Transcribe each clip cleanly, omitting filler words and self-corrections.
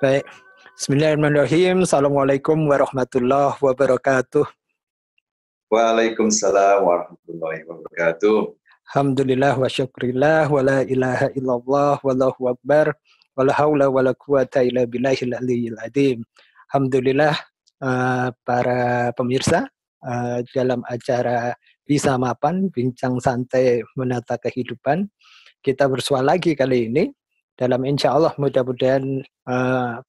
Baik. Bismillahirrahmanirrahim. Assalamualaikum warahmatullahi wabarakatuh. Waalaikumsalam warahmatullahi wabarakatuh. Alhamdulillah wa syukrillah wa la ilaha illallah wallahu akbar wa la haula wa la quwata illa billahil aliyyil azim. Alhamdulillah para pemirsa dalam acara Bisa Mapan Bincang Santai Menata Kehidupan, kita bersua lagi kali ini dalam insya Allah mudah-mudahan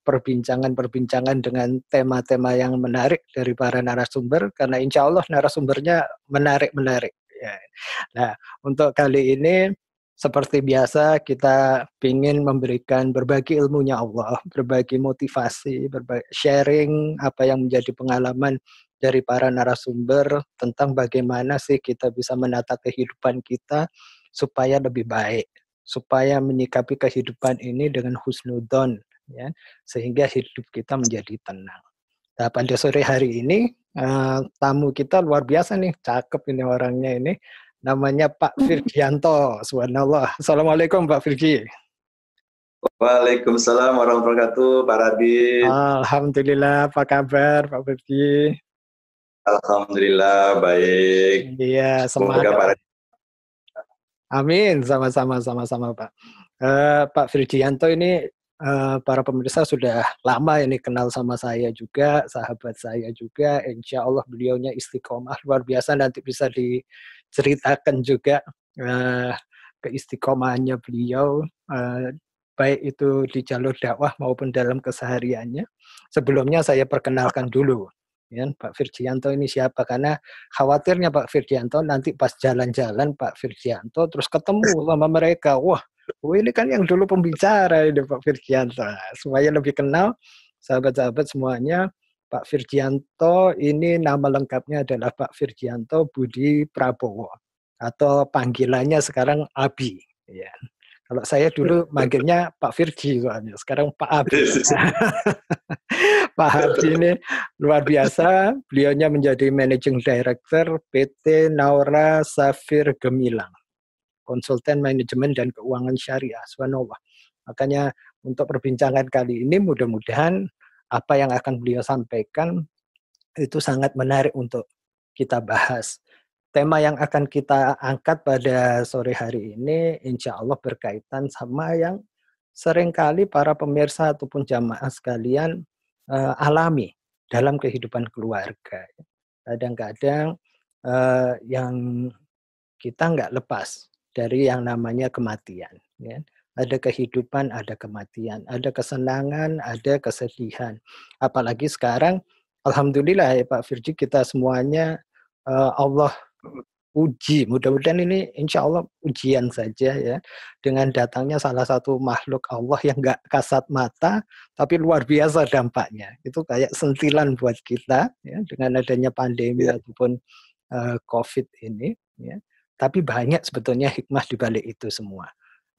perbincangan-perbincangan dengan tema-tema yang menarik dari para narasumber, karena insya Allah narasumbernya menarik-menarik. Ya. Nah, untuk kali ini seperti biasa kita ingin memberikan berbagi ilmunya Allah, berbagi motivasi, berbagi sharing apa yang menjadi pengalaman dari para narasumber tentang bagaimana sih kita bisa menata kehidupan kita supaya lebih baik, supaya menyikapi kehidupan ini dengan husnudzon, ya, sehingga hidup kita menjadi tenang. Nah, pada sore hari ini tamu kita luar biasa nih, cakep ini orangnya ini, namanya Pak Firgianto. Subhanallah. Assalamualaikum Pak Firgi. Waalaikumsalam warahmatullahi wabarakatuh, Pak Radit. Alhamdulillah, apa kabar Pak Firgi? Alhamdulillah baik. Iya, semangat. Pak Radit. Amin, sama-sama Pak. Pak Firgianto ini para pemirsa sudah lama ini kenal sama saya juga, sahabat saya juga. Insya Allah beliaunya istiqomah luar biasa. Nanti bisa diceritakan juga keistiqomahannya beliau, baik itu di jalur dakwah maupun dalam kesehariannya. Sebelumnya saya perkenalkan dulu, ya, Pak Firgianto ini siapa, karena khawatirnya Pak Firgianto nanti pas jalan-jalan Pak Firgianto terus ketemu sama mereka, wah ini kan yang dulu pembicara ini Pak Firgianto. Supaya lebih kenal sahabat-sahabat semuanya, Pak Firgianto ini nama lengkapnya adalah Pak Firgianto Budi Prabowo, atau panggilannya sekarang Abi, ya. Kalau saya dulu manggilnya Pak Firgi soalnya, sekarang Pak Abi. Pak Abi ini luar biasa, beliaunya menjadi Managing Director PT Naura Safir Gemilang, konsultan manajemen dan keuangan syariah. Subhanallah. Makanya untuk perbincangan kali ini mudah-mudahan apa yang akan beliau sampaikan itu sangat menarik untuk kita bahas. Tema yang akan kita angkat pada sore hari ini insya Allah berkaitan sama yang seringkali para pemirsa ataupun jamaah sekalian alami dalam kehidupan keluarga. Kadang-kadang yang kita nggak lepas dari yang namanya kematian. Ya. Ada kehidupan, ada kematian, ada kesenangan, ada kesedihan. Apalagi sekarang, alhamdulillah ya Pak Firji, kita semuanya Allah uji. Mudah-mudahan ini insya Allah ujian saja ya. Dengan datangnya salah satu makhluk Allah yang nggak kasat mata, tapi luar biasa dampaknya. Itu kayak sentilan buat kita ya, dengan adanya pandemi ataupun COVID ini. Ya. Tapi banyak sebetulnya hikmah di balik itu semua.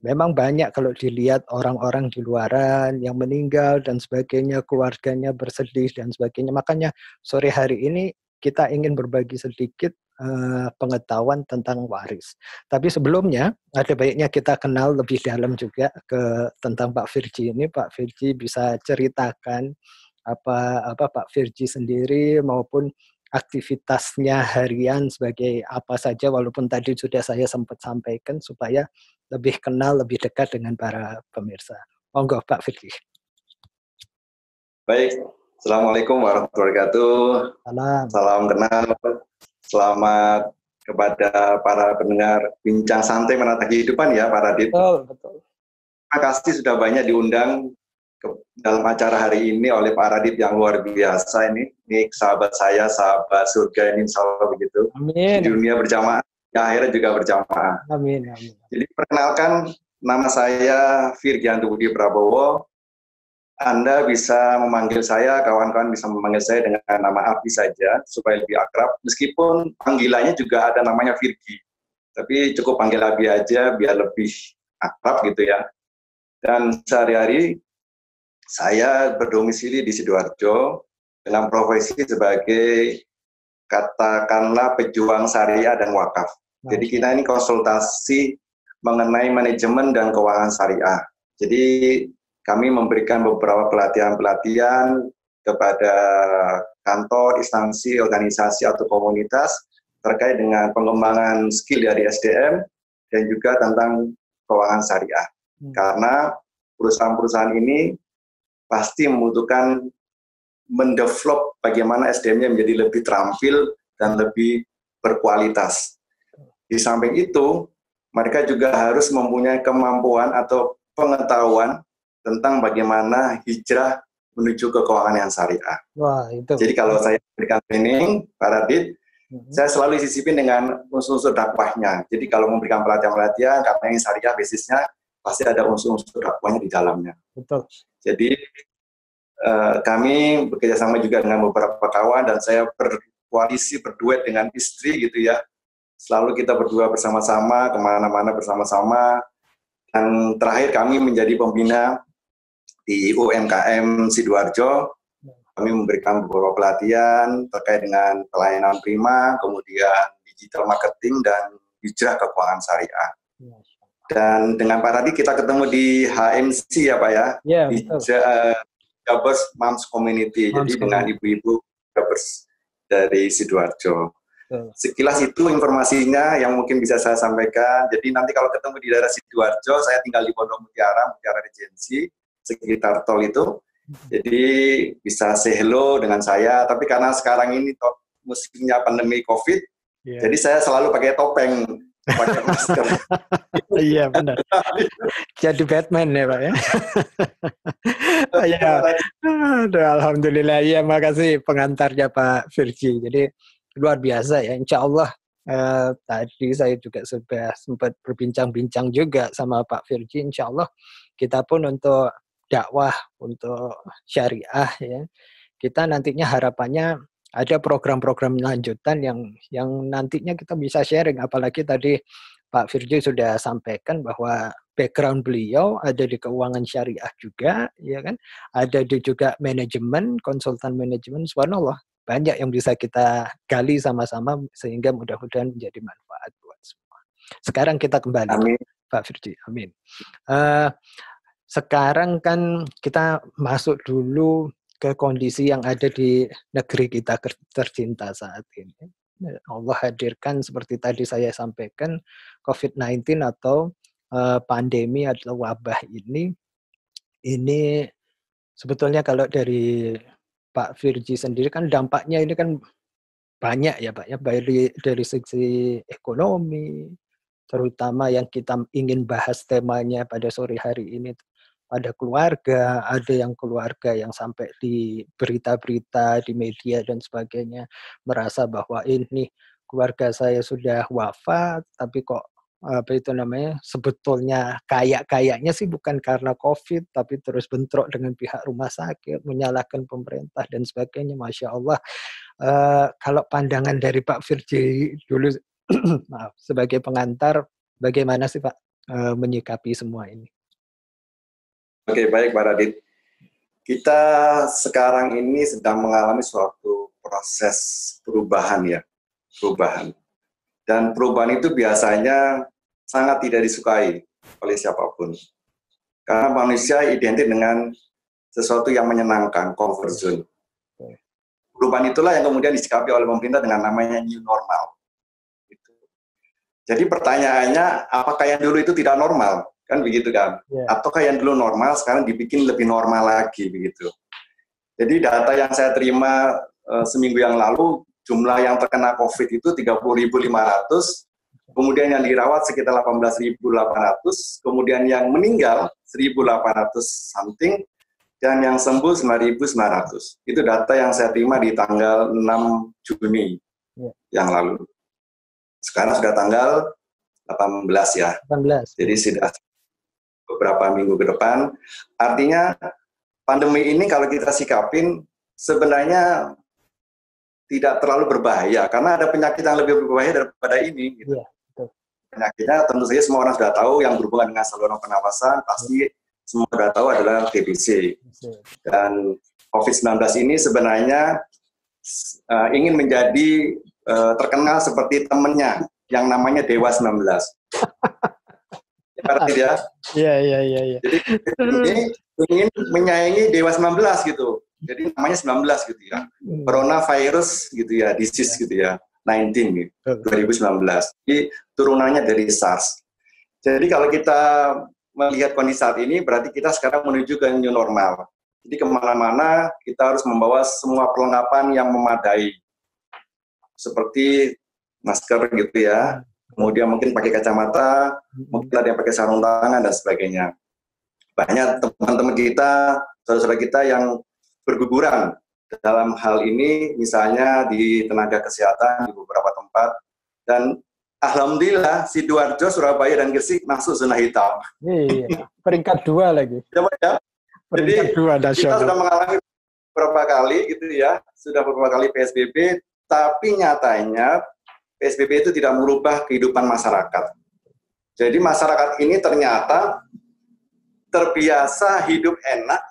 Memang banyak kalau dilihat orang-orang di luaran yang meninggal dan sebagainya, keluarganya bersedih dan sebagainya. Makanya sore hari ini kita ingin berbagi sedikit pengetahuan tentang waris. Tapi sebelumnya ada baiknya kita kenal lebih dalam juga tentang Pak Firgi ini. Pak Firgi bisa ceritakan apa Pak Firgi sendiri maupun aktivitasnya harian sebagai apa saja, walaupun tadi sudah saya sempat sampaikan supaya lebih kenal, lebih dekat dengan para pemirsa. Monggo Pak Firgi. Baik, Assalamualaikum warahmatullahi wabarakatuh. Salam kenal, selamat kepada para pendengar Bincang Santai Menata Kehidupan ya Pak Radit. Betul. Terima kasih sudah banyak diundang dalam acara hari ini oleh Pak Radit yang luar biasa ini. Ini sahabat saya, sahabat surga ini insya Allah begitu. Amin. Di dunia berjamaah, di akhirat juga berjamaah. Amin. Jadi perkenalkan, nama saya Firgianto Budi Prabowo. Anda bisa memanggil saya, kawan-kawan bisa memanggil saya dengan nama Abi saja, supaya lebih akrab. Meskipun panggilannya juga ada namanya Firgi. Tapi cukup panggil Abi aja, biar lebih akrab gitu ya. Dan sehari-hari saya berdomisili di Sidoarjo dengan profesi sebagai katakanlah pejuang syariah dan wakaf. Jadi kita ini konsultasi mengenai manajemen dan keuangan syariah. Jadi kami memberikan beberapa pelatihan-pelatihan kepada kantor, instansi, organisasi, atau komunitas terkait dengan pengembangan skill dari SDM dan juga tentang keuangan syariah. Karena perusahaan-perusahaan ini pasti membutuhkan mendevelop bagaimana SDM-nya menjadi lebih terampil dan lebih berkualitas. Di samping itu, mereka juga harus mempunyai kemampuan atau pengetahuan tentang bagaimana hijrah menuju ke keuangan yang syariah. Wah, itu. Jadi kalau saya berikan training, Pak Radit, saya selalu disipin dengan unsur-unsur dakwahnya. Jadi kalau memberikan pelatihan-pelatihan, karena ini syariah basisnya, pasti ada unsur-unsur dakwahnya di dalamnya. Betul. Jadi kami bekerjasama juga dengan beberapa kawan, dan saya berkoalisi, berduet dengan istri gitu ya. Selalu kita berdua bersama-sama, kemana-mana bersama-sama. Dan terakhir kami menjadi pembina di UMKM Sidoarjo. Kami memberikan beberapa pelatihan terkait dengan pelayanan prima, kemudian digital marketing, dan hijrah ke keuangan syariah. Dan dengan Pak Radit kita ketemu di HMC ya Pak ya, di Jabbers Moms Community, jadi dengan ibu-ibu Jabbers dari Sidoarjo. Sekilas itu informasinya yang mungkin bisa saya sampaikan. Jadi nanti kalau ketemu di daerah Sidoarjo, saya tinggal di Pondok Mutiara Regency, sekitar tol itu. Jadi bisa say hello dengan saya. Tapi karena sekarang ini musimnya pandemi COVID, jadi saya selalu pakai topeng, pakai masker. Iya benar. Jadi Batman ya Pak ya. Ya. Alhamdulillah ya, makasih pengantarnya Pak Virgi. Jadi luar biasa ya, insya Allah. Tadi saya juga sudah sempat berbincang-bincang juga sama Pak Virgi. Insya Allah kita pun untuk dakwah, untuk syariah ya, kita nantinya harapannya ada program-program lanjutan yang nantinya kita bisa sharing. Apalagi tadi Pak Virgi sudah sampaikan bahwa background beliau ada di keuangan syariah juga, ya kan? Ada di juga manajemen, konsultan manajemen. Subhanallah, banyak yang bisa kita gali sama-sama sehingga mudah-mudahan menjadi manfaat buat semua. Sekarang kita kembali, amin. Pak Virgi, amin. Sekarang kan kita masuk dulu ke kondisi yang ada di negeri kita tercinta saat ini. Allah hadirkan seperti tadi saya sampaikan, COVID-19 atau pandemi atau wabah ini sebetulnya kalau dari Pak Virgi sendiri kan dampaknya ini kan banyak ya Pak ya, baik dari sisi ekonomi, terutama yang kita ingin bahas temanya pada sore hari ini, pada keluarga, ada yang keluarga yang sampai di berita-berita di media dan sebagainya merasa bahwa ini keluarga saya sudah wafat, tapi kok sebetulnya kayaknya sih bukan karena COVID, tapi terus bentrok dengan pihak rumah sakit, menyalahkan pemerintah dan sebagainya. Masya Allah. Kalau pandangan dari Pak Virgi dulu, maaf, sebagai pengantar, bagaimana sih Pak menyikapi semua ini? Oke, baik Pak Radit. Kita sekarang ini sedang mengalami suatu proses perubahan ya, perubahan. Dan perubahan itu biasanya sangat tidak disukai oleh siapapun. Karena manusia identik dengan sesuatu yang menyenangkan, comfort zone. Perubahan itulah yang kemudian disikapi oleh pemerintah dengan namanya new normal. Jadi pertanyaannya, apakah yang dulu itu tidak normal? Kan begitu kan? Ataukah yang dulu normal sekarang dibikin lebih normal lagi begitu? Jadi data yang saya terima seminggu yang lalu, jumlah yang terkena COVID itu 30.500, kemudian yang dirawat sekitar 18.800, kemudian yang meninggal 1.800 something, dan yang sembuh 9.900. Itu data yang saya terima di tanggal 6 Juni yang lalu. Sekarang sudah tanggal 18 ya. 18. Jadi sudah beberapa minggu ke depan. Artinya pandemi ini kalau kita sikapin sebenarnya tidak terlalu berbahaya, karena ada penyakit yang lebih berbahaya daripada ini. Gitu. Penyakitnya tentu saja semua orang sudah tahu, yang berhubungan dengan saluran pernapasan pasti semua sudah tahu adalah TBC. Dan COVID-19 ini sebenarnya ingin menjadi terkenal seperti temannya yang namanya Dewa 19. Ya. Iya. Jadi ini ingin menyayangi Dewa 19 gitu. Jadi namanya 19 gitu ya. Coronavirus gitu ya, disease gitu ya. 19 gitu, 2019. Jadi turunannya dari SARS. Jadi kalau kita melihat kondisi saat ini, berarti kita sekarang menuju ke new normal. Jadi kemana-mana kita harus membawa semua perlengkapan yang memadai. Seperti masker gitu ya, kemudian mungkin pakai kacamata, mungkin ada yang pakai sarung tangan dan sebagainya. Banyak teman-teman kita, saudara-saudara kita yang berguguran dalam hal ini, misalnya di tenaga kesehatan di beberapa tempat, dan alhamdulillah Sidoarjo, Surabaya, dan Gresik masuk zona hitam. Iya, peringkat 2 lagi. Ya. Jadi kita sudah mengalami beberapa kali gitu ya, sudah beberapa kali PSBB, tapi nyatanya PSBB itu tidak merubah kehidupan masyarakat. Jadi masyarakat ini ternyata terbiasa hidup enak,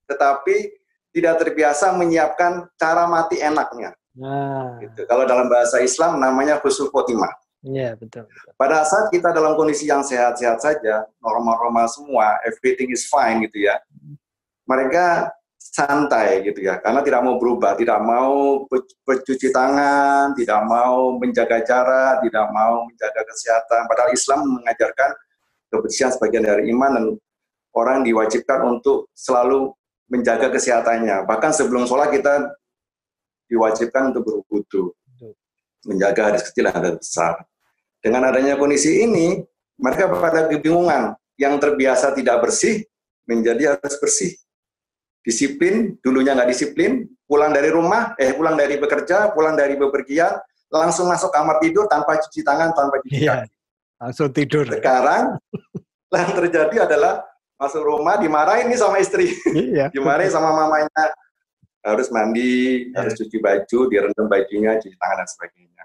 tetapi tidak terbiasa menyiapkan cara mati enaknya. Nah. Gitu. Kalau dalam bahasa Islam namanya husnul khotimah. Iya, betul. Pada saat kita dalam kondisi yang sehat-sehat saja, normal-normal semua, everything is fine gitu ya, mereka santai gitu ya, karena tidak mau berubah, tidak mau bercuci tangan, tidak mau menjaga jarak, tidak mau menjaga kesehatan. Padahal Islam mengajarkan kebersihan sebagian dari iman dan orang diwajibkan untuk selalu menjaga kesehatannya. Bahkan sebelum sholat kita diwajibkan untuk berwudu, menjaga hadis kecil dan hadis besar. Dengan adanya kondisi ini, mereka pada kebingungan. Yang terbiasa tidak bersih, menjadi harus bersih. Disiplin, dulunya nggak disiplin, pulang dari rumah, pulang dari bekerja, pulang dari bepergian, langsung masuk kamar tidur tanpa cuci tangan, tanpa cuci kaki. Langsung tidur. Sekarang, yang terjadi adalah masuk rumah, dimarahin nih sama istri. Dimarahin sama mamanya. Harus mandi, harus cuci baju, direndam bajunya, cuci tangan, dan sebagainya.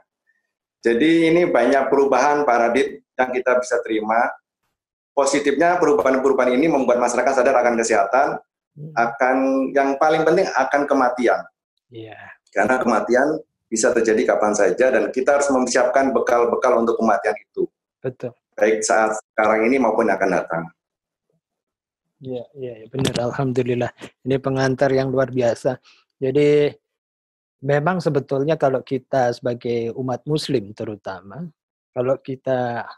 Jadi ini banyak perubahan paradigma yang kita bisa terima. Positifnya perubahan-perubahan ini membuat masyarakat sadar akan kesehatan, akan yang paling penting akan kematian. Karena kematian bisa terjadi kapan saja dan kita harus mempersiapkan bekal-bekal untuk kematian itu. Betul. Baik saat sekarang ini maupun akan datang. Iya, benar. Alhamdulillah. Ini pengantar yang luar biasa. Jadi memang sebetulnya kalau kita sebagai umat muslim terutama, kalau kita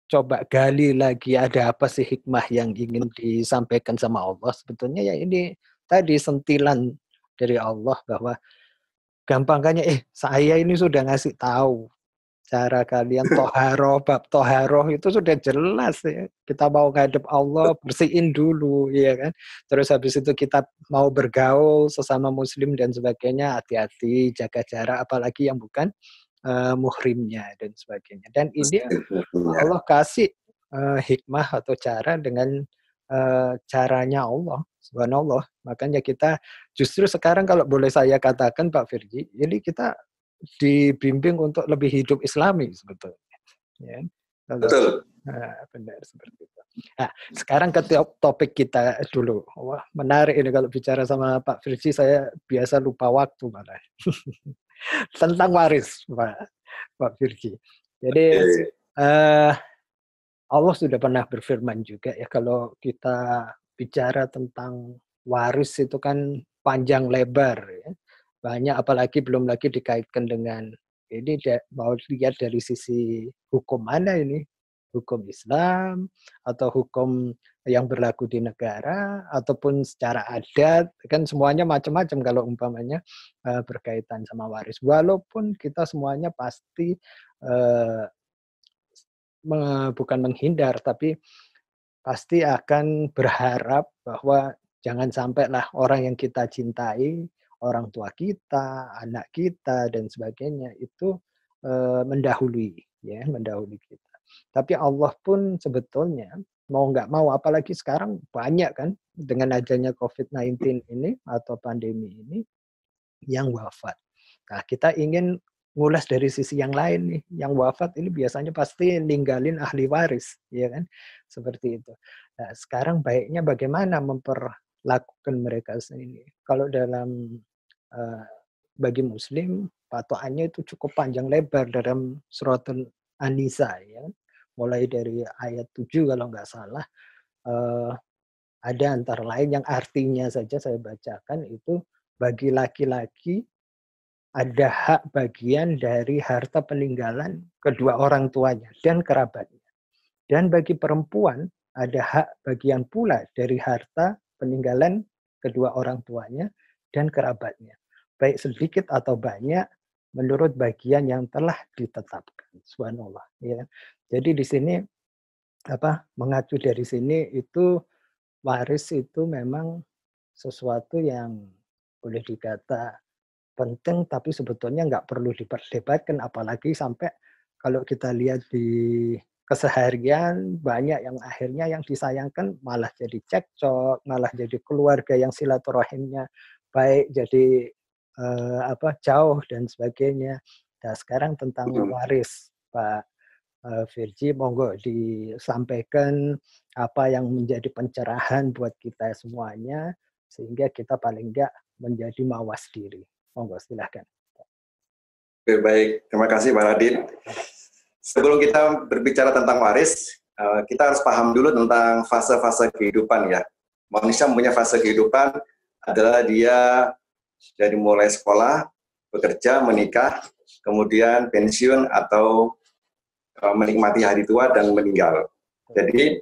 coba gali lagi ada apa sih hikmah yang ingin disampaikan sama Allah, sebetulnya ya ini tadi sentilan dari Allah bahwa gampangnya saya ini sudah ngasih tahu cara kalian toharoh, bab toharoh itu sudah jelas ya. Kita mau ngadep Allah, bersihin dulu, ya kan. Terus habis itu kita mau bergaul sesama muslim dan sebagainya, hati-hati, jaga jarak, apalagi yang bukan muhrimnya dan sebagainya. Dan ini Allah kasih hikmah atau cara dengan caranya Allah, subhanallah. Makanya kita justru sekarang kalau boleh saya katakan Pak Firji, ini kita dibimbing untuk lebih hidup Islami sebetulnya. Ya. Betul. Benar seperti itu. Nah, sekarang ke topik kita dulu. Wah, menarik ini kalau bicara sama Pak Firji, saya biasa lupa waktu malah. Tentang waris, Pak Firji. Jadi Allah sudah pernah berfirman juga ya, kalau kita bicara tentang waris itu kan panjang lebar ya. Banyak, apalagi belum lagi dikaitkan dengan ini mau lihat dari sisi hukum mana ini, hukum Islam atau hukum yang berlaku di negara ataupun secara adat, kan semuanya macam-macam kalau umpamanya berkaitan sama waris. Walaupun kita semuanya pasti bukan menghindar, tapi pasti akan berharap bahwa jangan sampailah orang yang kita cintai, orang tua kita, anak kita dan sebagainya itu mendahului kita. Tapi Allah pun sebetulnya mau nggak mau, apalagi sekarang banyak kan dengan adanya COVID-19 ini atau pandemi ini yang wafat. Nah, kita ingin ngulas dari sisi yang lain nih. Yang wafat ini biasanya pasti ninggalin ahli waris, ya kan? Seperti itu. Nah, sekarang baiknya bagaimana memperlakukan mereka ini? Kalau dalam bagi muslim, patokannya itu cukup panjang lebar dalam surat An-Nisa, ya. Mulai dari ayat 7 kalau nggak salah, Ada antara lain yang artinya saja saya bacakan itu, bagi laki-laki ada hak bagian dari harta peninggalan kedua orang tuanya dan kerabatnya. Dan bagi perempuan ada hak bagian pula dari harta peninggalan kedua orang tuanya dan kerabatnya. Baik sedikit atau banyak menurut bagian yang telah ditetapkan. Subhanallah. Ya. Jadi di sini mengacu dari sini itu waris itu memang sesuatu yang boleh dikata penting, tapi sebetulnya nggak perlu diperdebatkan, apalagi sampai kalau kita lihat di keseharian banyak yang akhirnya yang disayangkan malah jadi cekcok, malah jadi keluarga yang silaturahimnya baik jadi jauh dan sebagainya. Nah sekarang tentang waris, Pak Virgi, monggo disampaikan apa yang menjadi pencerahan buat kita semuanya sehingga kita paling enggak menjadi mawas diri. Monggo silahkan. Oke, baik, terima kasih Pak Radit. Sebelum kita berbicara tentang waris, kita harus paham dulu tentang fase-fase kehidupan ya. Manusia punya fase kehidupan adalah dia dari mulai sekolah, bekerja, menikah, kemudian pensiun atau menikmati hari tua dan meninggal. Jadi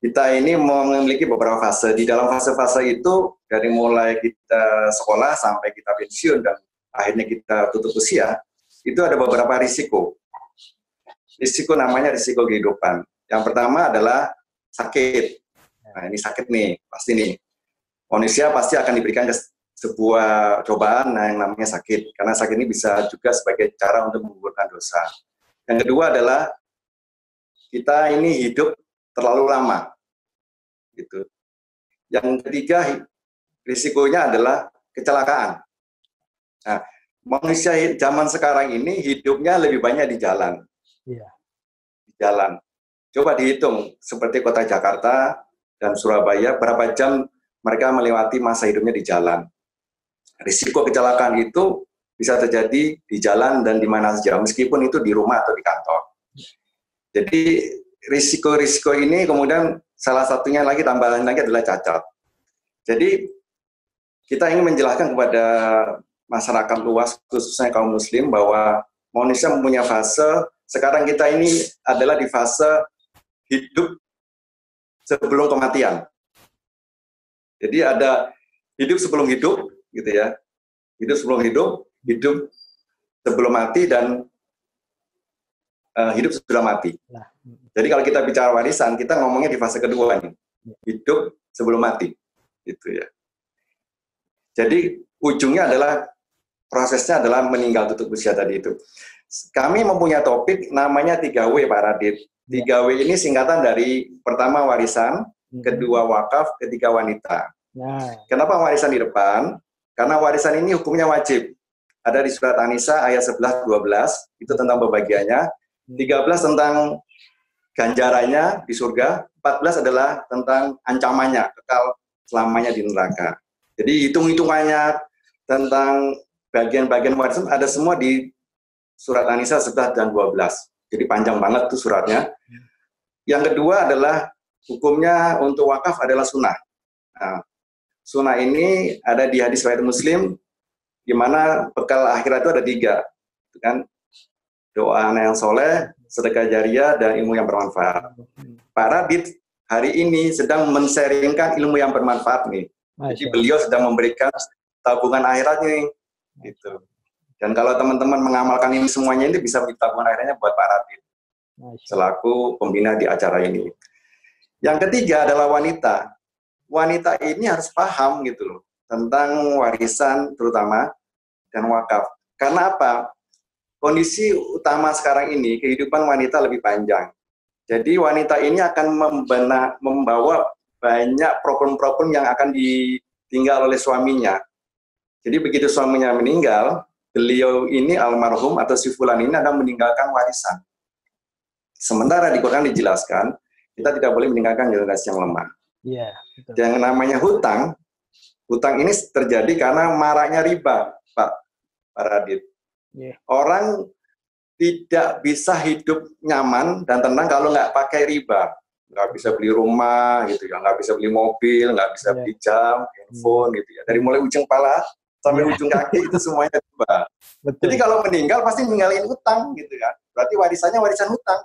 kita ini memiliki beberapa fase. Di dalam fase-fase itu dari mulai kita sekolah sampai kita pensiun dan akhirnya kita tutup usia, itu ada beberapa risiko. Risiko namanya risiko kehidupan. Yang pertama adalah sakit. Nah ini sakit nih, pasti nih. Manusia pasti akan diberikan sebuah cobaan yang namanya sakit. Karena sakit ini bisa juga sebagai cara untuk menggugurkan dosa. Yang kedua adalah kita ini hidup terlalu lama. Gitu. Yang ketiga risikonya adalah kecelakaan. Nah, manusia zaman sekarang ini hidupnya lebih banyak di jalan. Iya. Di jalan. Coba dihitung seperti kota Jakarta dan Surabaya berapa jam mereka melewati masa hidupnya di jalan. Risiko kecelakaan itu bisa terjadi di jalan dan di mana saja, meskipun itu di rumah atau di kantor. Jadi risiko-risiko ini kemudian salah satunya lagi, tambahan lagi adalah cacat. Jadi kita ingin menjelaskan kepada masyarakat luas, khususnya kaum muslim, bahwa manusia mempunyai fase, sekarang kita ini adalah di fase hidup sebelum kematian. Jadi ada hidup sebelum hidup, gitu ya. Hidup sebelum hidup, hidup sebelum mati, dan hidup sudah mati. Jadi kalau kita bicara warisan, kita ngomongnya di fase kedua nih, hidup sebelum mati, gitu ya. Jadi ujungnya adalah prosesnya adalah meninggal tutup usia tadi itu. Kami mempunyai topik namanya 3W Pak Radit. 3W ini singkatan dari pertama warisan, kedua wakaf, ketiga wanita. Kenapa warisan di depan? Karena warisan ini hukumnya wajib. Ada di surat An-Nisa ayat 11-12, itu tentang pembagiannya. 13 tentang ganjarannya di surga, 14 adalah tentang ancamannya, kekal selamanya di neraka. Jadi hitung-hitungannya tentang bagian-bagian warisan ada semua di surat An-Nisa 11 dan 12. Jadi panjang banget tuh suratnya. Yang kedua adalah hukumnya untuk wakaf adalah sunnah. Nah, sunnah ini ada di hadis riwayat Muslim, di mana bekal akhirat itu ada 3, kan? Doa anak yang soleh, sedekah jariah, dan ilmu yang bermanfaat. Pak Radit hari ini sedang men-sharingkan ilmu yang bermanfaat nih. Jadi beliau sedang memberikan tabungan akhirat nih, gitu. Dan kalau teman-teman mengamalkan ini semuanya, ini bisa menjadi tabungan akhiratnya buat Pak Radit selaku pembina di acara ini. Yang ketiga adalah wanita. Wanita ini harus paham gitu loh tentang warisan terutama dan wakaf. Karena apa? Kondisi utama sekarang ini kehidupan wanita lebih panjang. Jadi wanita ini akan membawa banyak problem-problem yang akan ditinggal oleh suaminya. Jadi begitu suaminya meninggal, beliau ini almarhum atau si fulan ini akan meninggalkan warisan. Sementara di Quran dijelaskan, kita tidak boleh meninggalkan generasi yang lemah. Iya. Yang namanya hutang ini terjadi karena maraknya riba, Pak Radit. Yeah. Orang tidak bisa hidup nyaman dan tenang kalau nggak pakai riba. nggak bisa beli rumah gitu ya, nggak bisa beli mobil, nggak bisa beli jam, handphone gitu ya. Dari mulai ujung kepala sampai ujung kaki itu semuanya tiba. Jadi kalau meninggal pasti ninggalin hutang gitu kan. Berarti warisannya warisan hutang,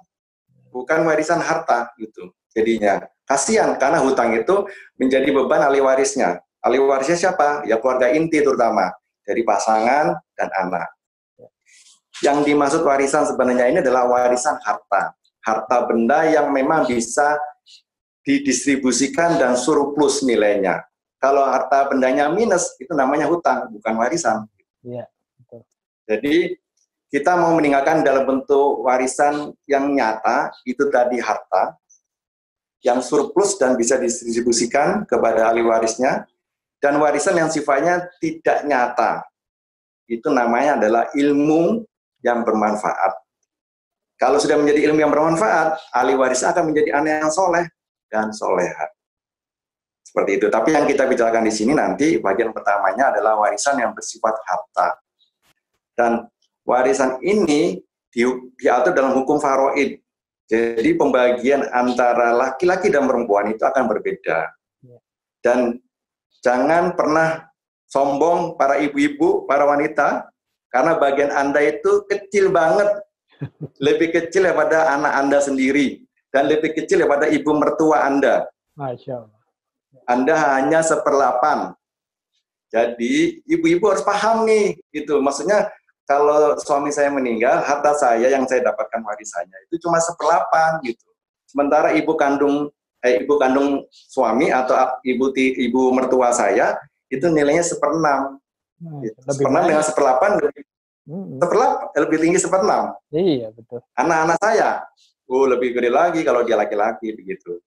bukan warisan harta gitu. Jadinya kasihan karena hutang itu menjadi beban ahli warisnya. Ahli warisnya siapa? Ya keluarga inti terutama dari pasangan dan anak. Yang dimaksud warisan sebenarnya ini adalah warisan harta. Harta benda yang memang bisa didistribusikan dan surplus nilainya. Kalau harta bendanya minus, itu namanya hutang, bukan warisan. Iya, betul. Jadi kita mau meninggalkan dalam bentuk warisan yang nyata, itu tadi harta, yang surplus dan bisa didistribusikan kepada ahli warisnya, dan warisan yang sifatnya tidak nyata. Itu namanya adalah ilmu yang bermanfaat. Kalau sudah menjadi ilmu yang bermanfaat, ahli waris akan menjadi anak yang soleh dan soleha. Seperti itu. Tapi yang kita bicarakan di sini nanti, bagian pertamanya adalah warisan yang bersifat harta. Dan warisan ini diatur dalam hukum faraid. Jadi pembagian antara laki-laki dan perempuan itu akan berbeda. Dan jangan pernah sombong para ibu-ibu, para wanita, karena bagian Anda itu kecil banget. Lebih kecil daripada anak Anda sendiri. Dan lebih kecil daripada ibu mertua Anda. Masya Allah. Anda hanya 1/8. Jadi ibu-ibu harus paham nih. Gitu. Maksudnya kalau suami saya meninggal, harta saya yang saya dapatkan warisannya itu cuma 1/8 gitu. Sementara ibu kandung suami atau ibu mertua saya itu nilainya 1/6. Gitu. 1/6 dengan 1/8 lebih tinggi 1/6. Iya, betul. Anak-anak saya, lebih gede lagi kalau dia laki-laki begitu.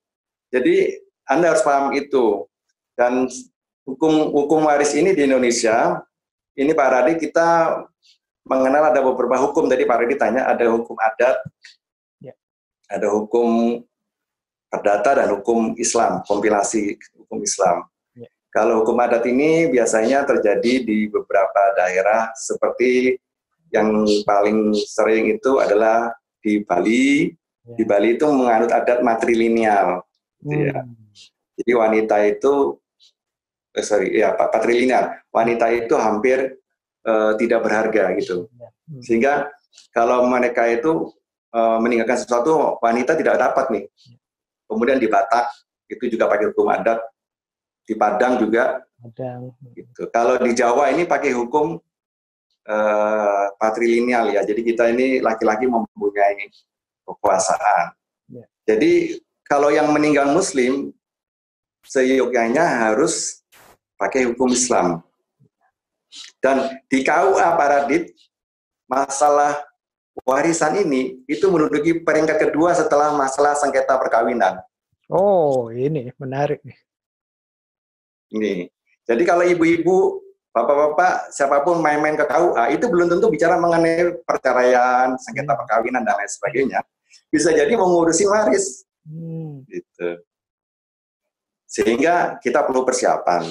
Jadi Anda harus paham itu. Dan hukum waris ini di Indonesia, ini Pak Radit, kita mengenal ada beberapa hukum. Tadi Pak Radit tanya, ada hukum adat, ada hukum perdata dan hukum Islam, kompilasi hukum Islam. Kalau hukum adat ini biasanya terjadi di beberapa daerah, seperti yang paling sering itu adalah di Bali. Di Bali itu menganut adat matrilineal. Gitu ya. Jadi wanita itu, patrilineal. Wanita itu hampir tidak berharga gitu. Sehingga kalau mereka itu meninggalkan sesuatu, wanita tidak dapat nih. Kemudian di Batak itu juga pakai hukum adat. Di Padang juga. Gitu. Kalau di Jawa ini pakai hukum patrilineal ya. Jadi kita ini laki-laki mempunyai kekuasaan. Jadi kalau yang meninggal Muslim, seyogyanya harus pakai hukum Islam. Dan di KUA Pak Radit, masalah warisan ini itu menduduki peringkat kedua setelah masalah sengketa perkawinan. Oh, ini menarik nih. Ini. Jadi kalau ibu-ibu, bapak-bapak, siapapun main-main ke KUA, itu belum tentu bicara mengenai perceraian, sengketa perkawinan, dan lain sebagainya. Bisa jadi mengurusi waris. Gitu. Sehingga kita perlu persiapan.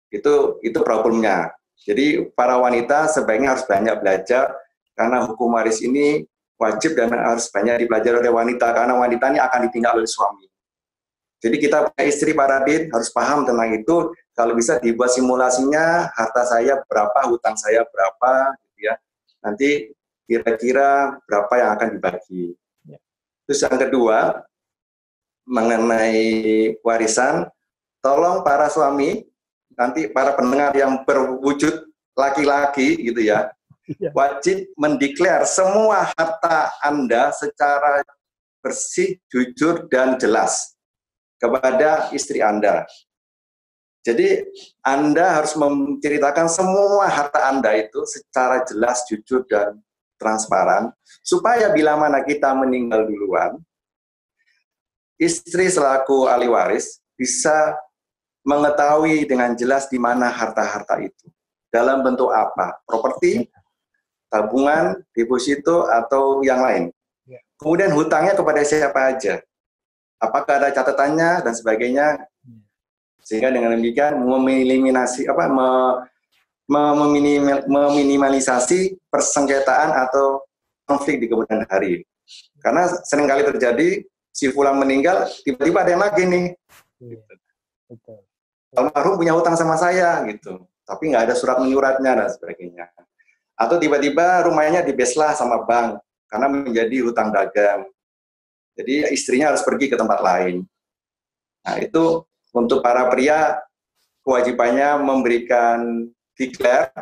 Itu problemnya. Jadi para wanita sebaiknya harus banyak belajar, karena hukum waris ini wajib dan harus banyak dipelajari oleh wanita, karena wanita ini akan ditinggal oleh suami. Jadi kita punya istri Pak Radit harus paham tentang itu. Kalau bisa dibuat simulasinya, harta saya berapa, hutang saya berapa, gitu ya. Nanti kira-kira berapa yang akan dibagi. Terus yang kedua, mengenai warisan, tolong para suami, nanti para pendengar yang berwujud laki-laki gitu ya, wajib mendeklar semua harta Anda secara bersih, jujur, dan jelas kepada istri Anda. Jadi Anda harus menceritakan semua harta Anda itu secara jelas, jujur, dan transparan, supaya bila mana kita meninggal duluan, istri selaku ahli waris bisa mengetahui dengan jelas di mana harta-harta itu. Dalam bentuk apa? Properti, tabungan, deposito, atau yang lain. Kemudian hutangnya kepada siapa aja. Apakah ada catatannya dan sebagainya, sehingga dengan demikian meminimalisasi persengketaan atau konflik di kemudian hari. Karena seringkali terjadi si fulan meninggal, tiba-tiba ada yang lagi nih. Iya, betul. Almarhum punya hutang sama saya gitu, tapi nggak ada surat menyuratnya dan sebagainya. Atau tiba-tiba rumahnya dibeslah sama bank karena menjadi hutang dagang. Jadi istrinya harus pergi ke tempat lain. Nah itu untuk para pria kewajibannya memberikan declare,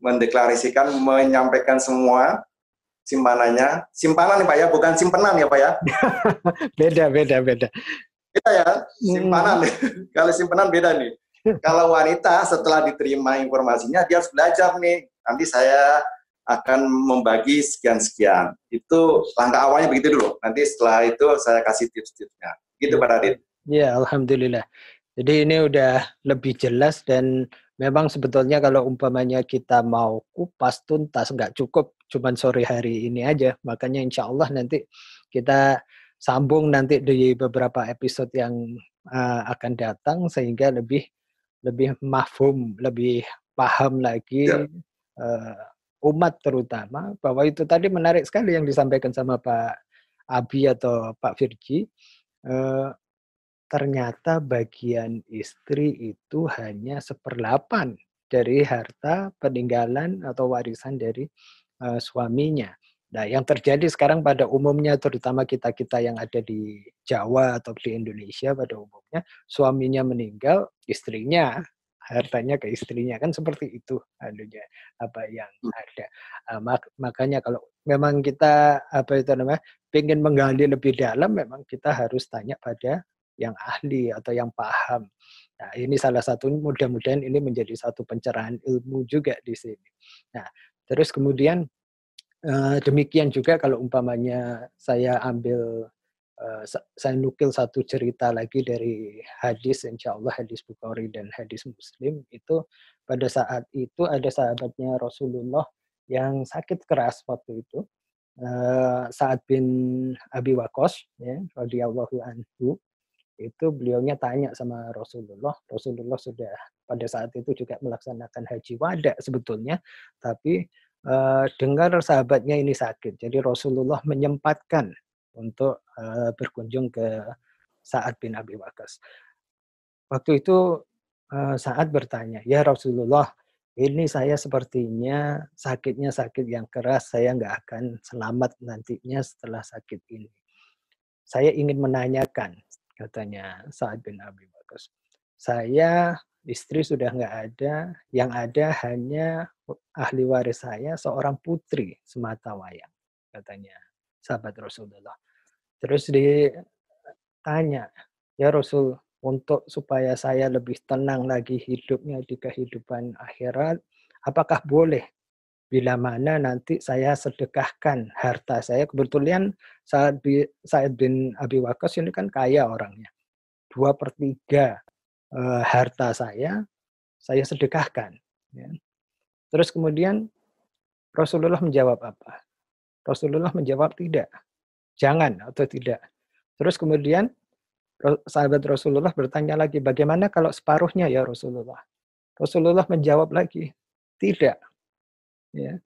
mendeklarasikan, menyampaikan semua simpanannya. Simpanan nih Pak ya, bukan simpenan ya Pak ya. Beda. Beda ya, simpanan. Kalau simpanan beda nih. Kalau wanita setelah diterima informasinya dia harus belajar nih. Nanti saya akan membagi sekian-sekian. Itu langkah awalnya begitu dulu. Nanti setelah itu saya kasih tips-tipsnya. Gitu Pak Radit. Ya, alhamdulillah. Jadi ini udah lebih jelas dan memang sebetulnya kalau umpamanya kita mau kupas tuntas nggak cukup cuman sore hari ini aja. Makanya insya Allah nanti kita sambung nanti di beberapa episode yang akan datang sehingga lebih mafhum, lebih paham lagi umat terutama bahwa itu tadi menarik sekali yang disampaikan sama Pak Abi atau Pak Firji. Ternyata bagian istri itu hanya 1/8 dari harta peninggalan atau warisan dari suaminya. Nah, yang terjadi sekarang pada umumnya, terutama kita-kita yang ada di Jawa atau di Indonesia pada umumnya, suaminya meninggal, istrinya, hartanya ke istrinya, kan seperti itu anunya, apa yang ada. Makanya kalau memang kita pengen menggali lebih dalam, memang kita harus tanya pada yang ahli atau yang paham. Nah, ini salah satu, mudah-mudahan ini menjadi satu pencerahan ilmu juga di sini. Nah, terus kemudian demikian juga kalau umpamanya saya ambil, saya nukil satu cerita lagi dari hadis, insya Allah hadis Bukhari dan hadis Muslim, itu pada saat itu ada sahabatnya Rasulullah yang sakit keras waktu itu, Sa'ad bin Abi Waqqas, ya, radhiyallahu anhu. Itu beliaunya tanya sama Rasulullah. Rasulullah sudah pada saat itu juga melaksanakan haji wada sebetulnya, tapi dengar sahabatnya ini sakit. Jadi Rasulullah menyempatkan untuk berkunjung ke Sa'ad bin Abi Waqqas. Waktu itu Sa'ad bertanya, "Ya Rasulullah, ini saya sepertinya sakitnya sakit yang keras, saya nggak akan selamat nantinya setelah sakit ini. Saya ingin menanyakan," katanya Sa'ad bin Abi Waqqas. "Saya, istri sudah nggak ada, yang ada hanya ahli waris saya seorang putri semata wayang," katanya sahabat Rasulullah. Terus ditanya, "Ya Rasul, untuk supaya saya lebih tenang lagi hidupnya di kehidupan akhirat, apakah boleh bila mana nanti saya sedekahkan harta saya?" Kebetulan Sa'ad bin Abi Waqqas ini kan kaya orangnya. 2/3 harta saya sedekahkan. Ya. Terus kemudian Rasulullah menjawab apa? Rasulullah menjawab tidak, jangan atau tidak. Terus kemudian sahabat Rasulullah bertanya lagi, bagaimana kalau separuhnya ya Rasulullah? Rasulullah menjawab lagi, tidak. Ya.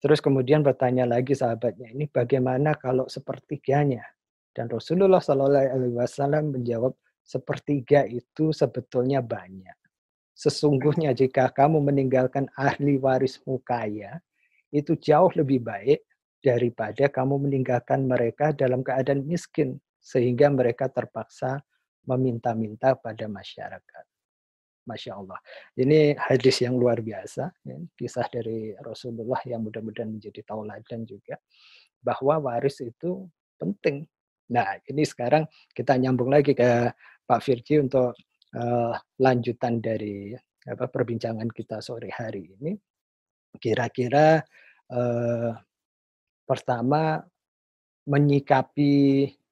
Terus kemudian bertanya lagi sahabatnya ini, bagaimana kalau sepertiganya? Dan Rasulullah SAW menjawab, sepertiga itu sebetulnya banyak. Sesungguhnya jika kamu meninggalkan ahli warismu kaya, itu jauh lebih baik daripada kamu meninggalkan mereka dalam keadaan miskin, sehingga mereka terpaksa meminta-minta pada masyarakat. Masya Allah. Ini hadis yang luar biasa, ya, kisah dari Rasulullah yang mudah-mudahan menjadi tauladan juga, bahwa waris itu penting. Nah, ini sekarang kita nyambung lagi ke Pak Firji untuk lanjutan dari perbincangan kita sore hari ini. Kira-kira pertama, menyikapi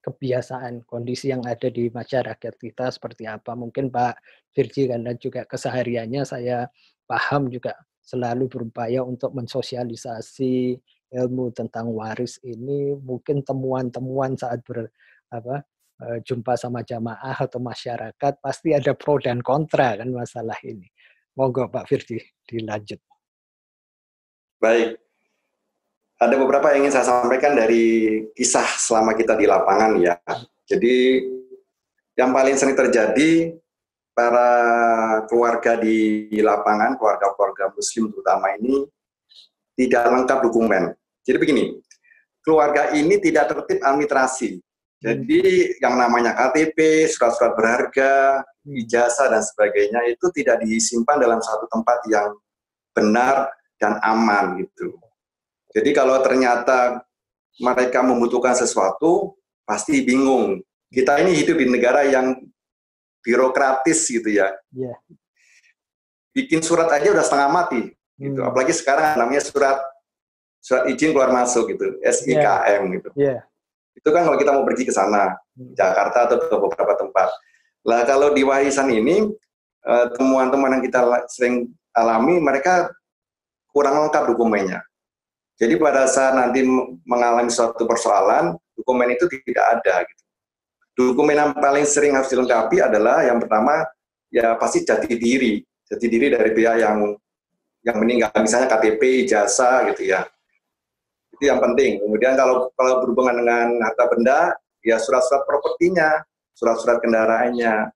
kebiasaan kondisi yang ada di masyarakat kita seperti apa. Mungkin Pak Firji karena juga kesehariannya saya paham juga selalu berupaya untuk mensosialisasi ilmu tentang waris ini. Mungkin temuan-temuan saat jumpa sama jamaah atau masyarakat pasti ada pro dan kontra kan masalah ini. Monggo Pak Firji dilanjut. Baik. Ada beberapa yang ingin saya sampaikan dari kisah selama kita di lapangan ya. Jadi yang paling sering terjadi para keluarga di lapangan, keluarga-keluarga Muslim terutama ini tidak lengkap dokumen. Jadi begini, keluarga ini tidak tertib administrasi. Jadi yang namanya KTP, surat-surat berharga, ijazah dan sebagainya itu tidak disimpan dalam satu tempat yang benar dan aman gitu. Jadi kalau ternyata mereka membutuhkan sesuatu, pasti bingung. Kita ini hidup di negara yang birokratis gitu ya. Bikin surat aja udah setengah mati gitu. Apalagi sekarang namanya surat izin keluar masuk gitu, SIKM gitu. Itu kan kalau kita mau pergi ke sana, Jakarta atau ke beberapa tempat. Lah kalau di warisan ini, temuan-temuan yang kita sering alami, mereka kurang lengkap dokumennya. Jadi pada saat nanti mengalami suatu persoalan, dokumen itu tidak ada. Gitu. Dokumen yang paling sering harus dilengkapi adalah yang pertama, ya pasti jati diri dari pihak yang meninggal, misalnya KTP, ijazah gitu ya. Itu yang penting. Kemudian kalau berhubungan dengan harta benda, ya surat-surat propertinya, surat-surat kendaraannya.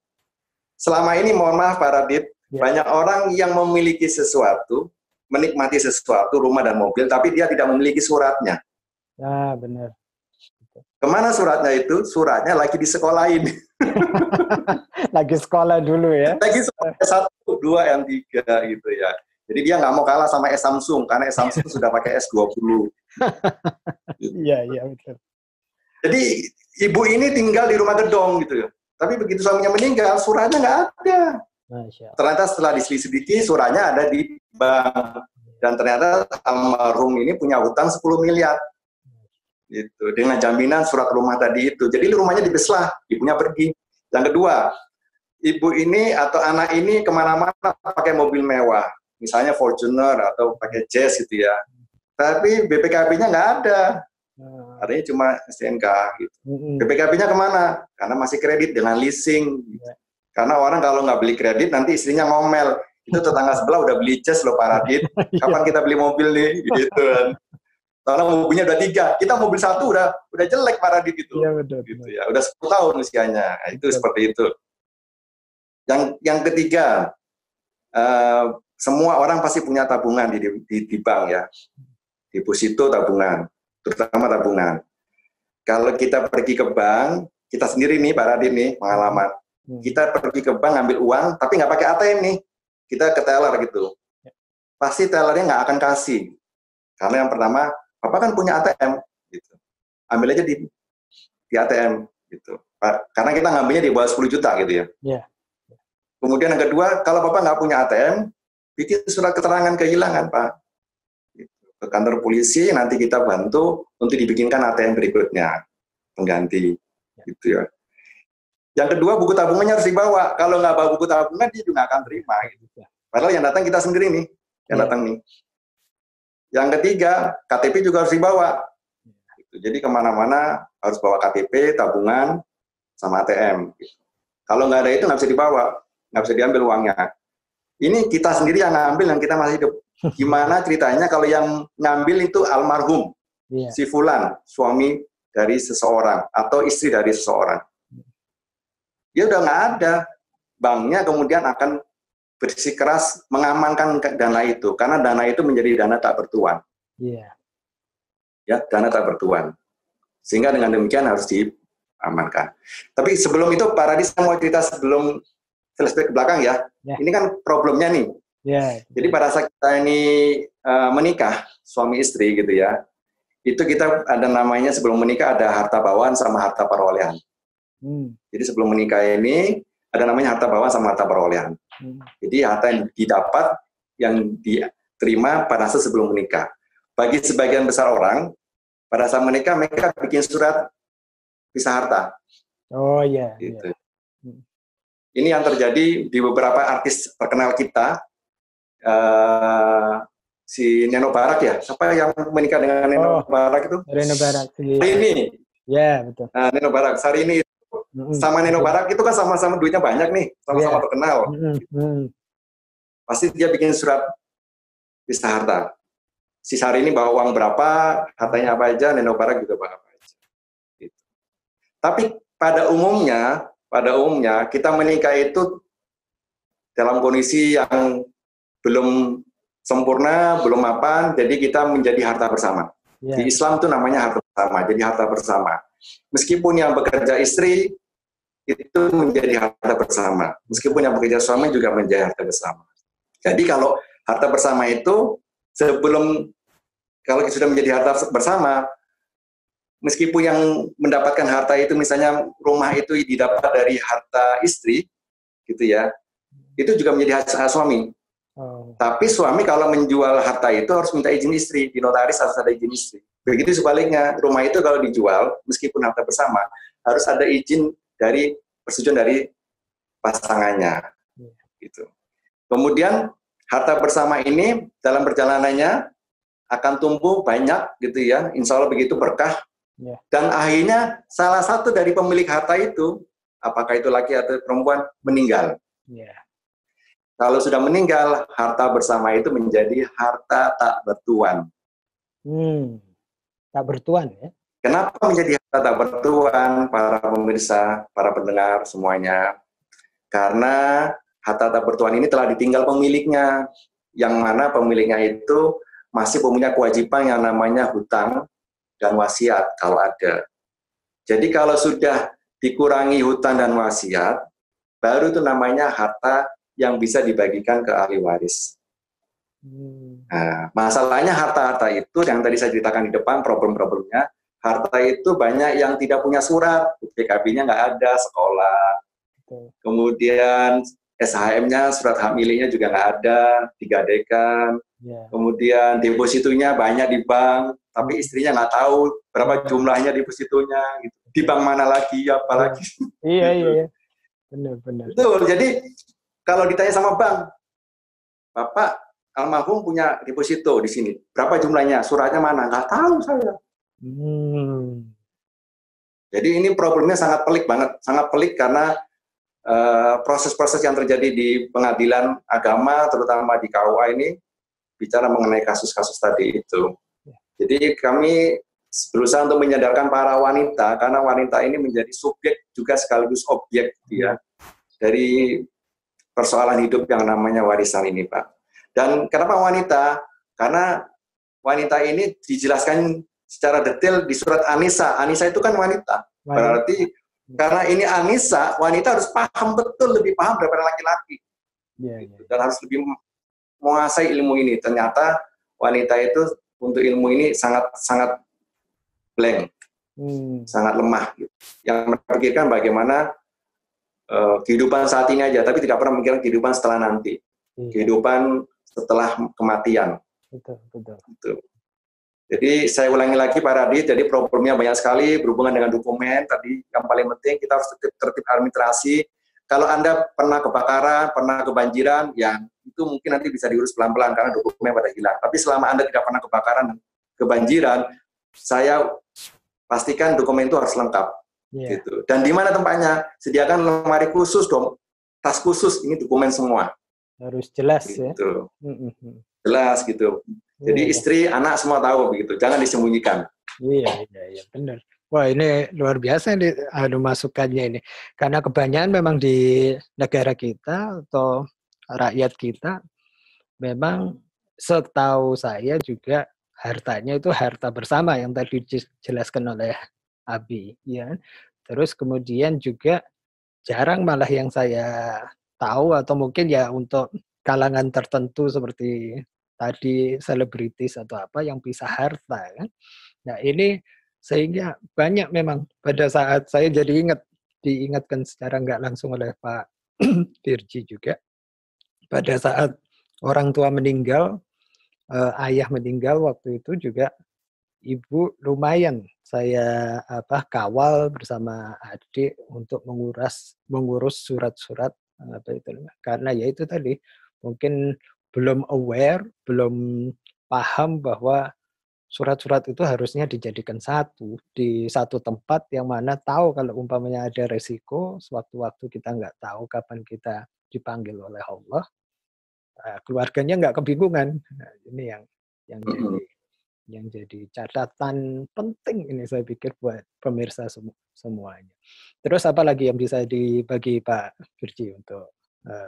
Selama ini mohon maaf Pak Radit, banyak orang yang memiliki sesuatu, menikmati sesuatu, rumah dan mobil, tapi dia tidak memiliki suratnya. Ah, benar. Kemana suratnya itu? Suratnya lagi disekolahin. Lagi sekolah dulu ya? Lagi sekolah S1, 2, M3 gitu ya. Jadi dia nggak mau kalah sama S Samsung, karena S Samsung sudah pakai S20. Iya, betul. Jadi ibu ini tinggal di rumah gedong gitu ya. Tapi begitu suaminya meninggal, suratnya nggak ada. Ternyata setelah diselidiki, suratnya ada di bank. Dan ternyata almarhum ini punya hutang 10 miliar. Gitu. Dengan jaminan surat rumah tadi itu. Jadi rumahnya dibeslah, ibunya pergi. Yang kedua, ibu ini atau anak ini kemana-mana pakai mobil mewah. Misalnya Fortuner atau pakai Jazz gitu ya. Tapi BPKB-nya nggak ada. Artinya cuma STNK. Gitu. BPKB-nya kemana? Karena masih kredit dengan leasing. Gitu. Karena orang kalau nggak beli kredit, nanti istrinya ngomel. Itu tetangga sebelah udah beli Jazz loh Pak Radit. Kapan kita beli mobil nih? Gitu kan. Karena mobilnya udah 3. Kita mobil 1 udah jelek Pak Radit gitu. Iya, betul. Gitu ya. Udah 10 tahun usianya. Nah, itu seperti itu. Yang ketiga, semua orang pasti punya tabungan di bank ya. Deposito tabungan, terutama tabungan. Kalau kita pergi ke bank, kita sendiri nih Pak Radit nih pengalaman. Kita pergi ke bank ngambil uang, tapi nggak pakai ATM nih. Kita ke teller gitu. Pasti tellernya nggak akan kasih. Karena yang pertama, Bapak kan punya ATM. Gitu. Ambil aja di ATM. Gitu. Karena kita ngambilnya di bawah 10 juta gitu ya. Kemudian yang kedua, kalau Bapak nggak punya ATM, bikin surat keterangan kehilangan, Pak. Ke kantor polisi, nanti kita bantu untuk dibikinkan ATM berikutnya, pengganti. Gitu ya. Yang kedua, buku tabungannya harus dibawa. Kalau nggak bawa buku tabungan, dia juga akan terima. Gitu. Padahal yang datang kita sendiri nih, yang datang nih. Yang ketiga, KTP juga harus dibawa. Gitu. Jadi kemana-mana harus bawa KTP, tabungan, sama ATM. Gitu. Kalau nggak ada itu nggak bisa dibawa. Nggak bisa diambil uangnya. Ini kita sendiri yang ngambil, yang kita masih hidup. Gimana ceritanya kalau yang ngambil itu almarhum, si Fulan, suami dari seseorang, atau istri dari seseorang. Dia udah nggak ada. Banknya kemudian akan bersikeras mengamankan dana itu, karena dana itu menjadi dana tak bertuan. Ya, dana tak bertuan. Sehingga dengan demikian harus diamankan. Tapi sebelum itu, Pak Radit, saya mau cerita sebelum flashback ke belakang ya. Ini kan problemnya nih. Jadi pada saat kita ini menikah, suami istri gitu ya, itu kita ada namanya sebelum menikah ada harta bawaan sama harta perolehan. Jadi sebelum menikah ini ada namanya harta bawaan sama harta perolehan. Jadi harta yang didapat, yang diterima pada saat sebelum menikah. Bagi sebagian besar orang, pada saat menikah mereka bikin surat pisah harta. Gitu. Ini yang terjadi di beberapa artis terkenal kita. Si Neno Barak ya, siapa yang menikah dengan Neno Barak itu? Neno Barak. Ini. Ya, betul. Nah, Neno Barak, Syahrini itu sama Neno Barak itu kan sama-sama duitnya banyak nih, sama-sama terkenal. Pasti dia bikin surat pisah harta. Si Syahrini bawa uang berapa, hartanya apa aja, Neno Barak juga bawa apa aja. Gitu. Tapi pada umumnya kita menikah itu dalam kondisi yang belum sempurna, belum mapan, jadi kita menjadi harta bersama. Di Islam itu namanya harta bersama, jadi harta bersama. Meskipun yang bekerja istri itu menjadi harta bersama, meskipun yang bekerja suami juga menjadi harta bersama. Jadi kalau harta bersama itu kalau sudah menjadi harta bersama, meskipun yang mendapatkan harta itu misalnya rumah itu didapat dari harta istri, gitu ya, itu juga menjadi hak suami. Tapi suami kalau menjual harta itu harus minta izin istri, di notaris harus ada izin istri. Begitu sebaliknya, rumah itu kalau dijual, meskipun harta bersama, harus ada izin dari persetujuan dari pasangannya. Gitu. Kemudian harta bersama ini dalam perjalanannya akan tumbuh banyak, gitu ya. Insya Allah begitu berkah. Dan akhirnya salah satu dari pemilik harta itu, apakah itu laki atau perempuan, meninggal. Kalau sudah meninggal, harta bersama itu menjadi harta tak bertuan. Tak bertuan ya? Kenapa menjadi harta tak bertuan, para pemirsa, para pendengar semuanya? Karena harta tak bertuan ini telah ditinggal pemiliknya, yang mana pemiliknya itu masih punya kewajiban yang namanya hutang dan wasiat kalau ada. Jadi kalau sudah dikurangi hutang dan wasiat, baru itu namanya harta yang bisa dibagikan ke ahli waris. Nah, masalahnya harta-harta itu yang tadi saya ceritakan di depan, problem-problemnya, harta itu banyak yang tidak punya surat, PKB-nya nggak ada, sekolah, kemudian SHM-nya, surat hak miliknya juga nggak ada, digadaikan, kemudian depositonya banyak di bank, tapi istrinya nggak tahu berapa jumlahnya depositonya, gitu. Di bank mana lagi, apalagi. Iya. Benar. Betul, jadi kalau ditanya sama bank, Bapak almarhum punya deposito di sini, berapa jumlahnya, suratnya mana, nggak tahu saya. Jadi ini problemnya sangat pelik banget, sangat pelik karena proses-proses yang terjadi di pengadilan agama, terutama di KUA ini, bicara mengenai kasus-kasus tadi itu. Jadi kami berusaha untuk menyadarkan para wanita, karena wanita ini menjadi subjek juga sekaligus objek ya, dari persoalan hidup yang namanya warisan ini, Pak. Dan kenapa wanita? Karena wanita ini dijelaskan secara detail di surat An-Nisa. An-Nisa itu kan wanita. Berarti karena ini An-Nisa, wanita harus paham betul, lebih paham daripada laki-laki. Dan harus lebih menguasai ilmu ini. Ternyata wanita itu untuk ilmu ini sangat blank, sangat lemah. Yang memikirkan bagaimana kehidupan saat ini aja, tapi tidak pernah memikirkan kehidupan setelah nanti, kehidupan setelah kematian. Betul. Jadi saya ulangi lagi Pak Radit, jadi problemnya banyak sekali berhubungan dengan dokumen. Tadi yang paling penting kita harus tertib administrasi. Kalau Anda pernah kebakaran, pernah kebanjiran, ya itu mungkin nanti bisa diurus pelan-pelan karena dokumen pada hilang. Tapi selama Anda tidak pernah kebakaran, kebanjiran, saya pastikan dokumen itu harus lengkap. Gitu. Dan di mana tempatnya? Sediakan lemari khusus dong, tas khusus, ini dokumen semua. Harus jelas gitu. Jelas gitu. Jadi istri, anak semua tahu begitu. Jangan disembunyikan. Iya, benar. Wah, ini luar biasa ini masukannya ini. Karena kebanyakan memang di negara kita atau rakyat kita memang setahu saya juga hartanya itu harta bersama yang tadi dijelaskan oleh Abi, ya. Terus kemudian juga jarang malah yang saya tahu atau mungkin ya untuk kalangan tertentu seperti tadi selebritis atau apa yang pisah harta kan. Nah, ini sehingga banyak memang pada saat saya jadi diingatkan secara nggak langsung oleh Pak Virji juga pada saat orang tua meninggal, ayah meninggal waktu itu juga ibu lumayan saya kawal bersama adik untuk mengurus surat-surat karena ya itu tadi mungkin belum aware, belum paham bahwa surat-surat itu harusnya dijadikan di satu tempat yang mana tahu kalau umpamanya ada resiko sewaktu-waktu kita nggak tahu kapan kita dipanggil oleh Allah, keluarganya nggak kebingungan. Nah, ini yang jadi yang jadi catatan penting ini saya pikir buat pemirsa semuanya. Terus apa lagi yang bisa dibagi Pak Virji untuk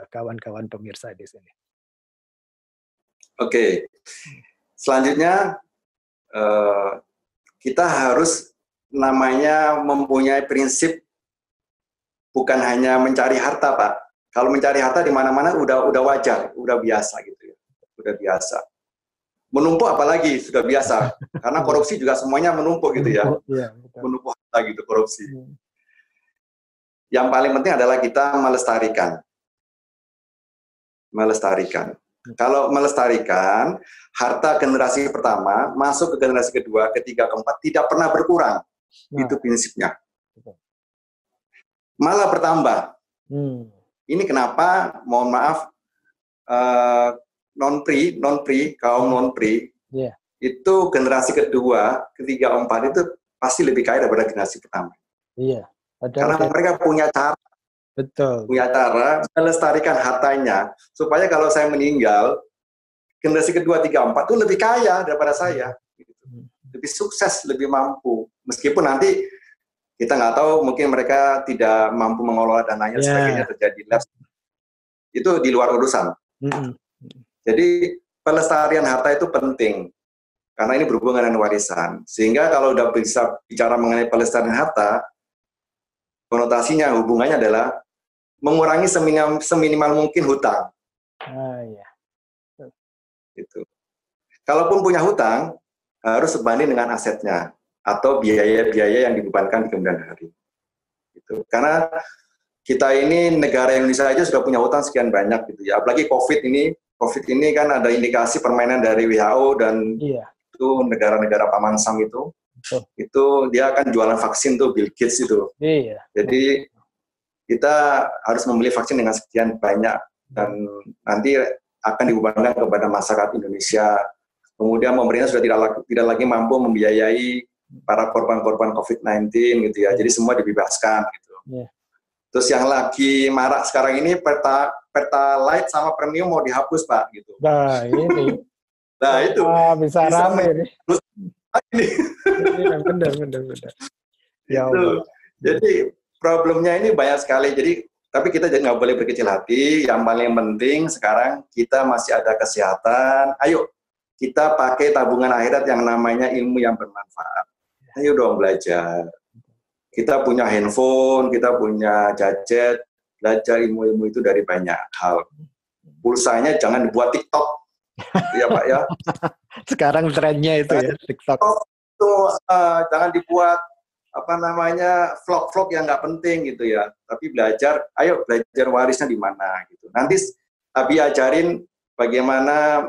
kawan-kawan pemirsa di sini? Oke, selanjutnya kita harus namanya mempunyai prinsip bukan hanya mencari harta, Pak. Kalau mencari harta di mana-mana udah wajar, udah biasa gitu ya. Udah biasa. Menumpuk apalagi sudah biasa. Karena korupsi juga semuanya menumpuk gitu ya. Menumpuk harta gitu korupsi. Yang paling penting adalah kita melestarikan. Melestarikan. Kalau melestarikan, harta generasi pertama masuk ke generasi kedua, ketiga, keempat tidak pernah berkurang. Itu prinsipnya. Malah bertambah. Ini kenapa? Mohon maaf, kaum non-pri, itu generasi kedua, ketiga, keempat itu pasti lebih kaya daripada generasi pertama. Iya. Karena mereka punya cara. Betul. Punya cara melestarikan hartanya supaya kalau saya meninggal, generasi kedua, tiga, empat itu lebih kaya daripada saya, lebih sukses, lebih mampu. Meskipun nanti kita nggak tahu, mungkin mereka tidak mampu mengelola dananya, sebagainya terjadi lapse. Itu di luar urusan. Jadi pelestarian harta itu penting karena ini berhubungan dengan warisan. Sehingga kalau udah bisa bicara mengenai pelestarian harta, konotasinya hubungannya adalah mengurangi seminimal mungkin hutang. Gitu. Kalaupun punya hutang, harus sebanding dengan asetnya atau biaya-biaya yang dibebankan di kemudian hari. Gitu. Karena kita ini negara Indonesia aja sudah punya hutang sekian banyak gitu ya. Apalagi COVID ini kan ada indikasi permainan dari WHO dan itu negara-negara paman Sam itu dia akan jualan vaksin tuh Bill Gates itu. Jadi kita harus membeli vaksin dengan sekian banyak dan nanti akan dibebankan kepada masyarakat Indonesia. Kemudian pemerintah sudah tidak lagi mampu membiayai para korban-korban COVID-19 gitu ya. Jadi semua dibebaskan gitu. Terus yang lagi marak sekarang ini Pertalite sama Premium mau dihapus, Pak, gitu. Nah, ini. Nah, itu. Bisa rame nih. Ini. Benar. Ya Allah. Jadi problemnya ini banyak sekali. Jadi tapi kita nggak boleh berkecil hati. Yang paling penting sekarang kita masih ada kesehatan. Ayo kita pakai tabungan akhirat yang namanya ilmu yang bermanfaat. Ayo dong belajar. Kita punya handphone, kita punya gadget, belajar ilmu-ilmu itu dari banyak hal. Pulsanya jangan dibuat TikTok, ya Pak ya. Sekarang trennya itu ya TikTok. Itu jangan dibuat vlog-vlog yang nggak penting gitu ya. Tapi ayo belajar warisnya di mana gitu. Nanti Abi ajarin bagaimana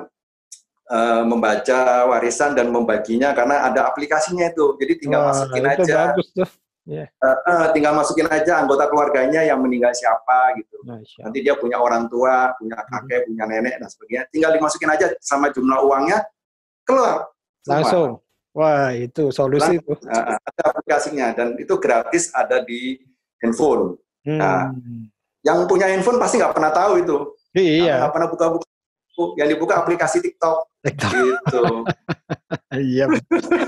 membaca warisan dan membaginya karena ada aplikasinya itu. Jadi tinggal masukin aja. Bagus tuh. Tinggal masukin aja anggota keluarganya yang meninggal siapa gitu. Nanti dia punya orang tua, punya kakek, punya nenek dan sebagainya. Tinggal dimasukin aja sama jumlah uangnya keluar. Langsung. Wah, itu solusi itu. Ada aplikasinya dan itu gratis ada di handphone. Nah, yang punya handphone pasti nggak pernah tahu itu. Iya. Nggak pernah buka-buka. Yang dibuka aplikasi TikTok. Gitu. Iya.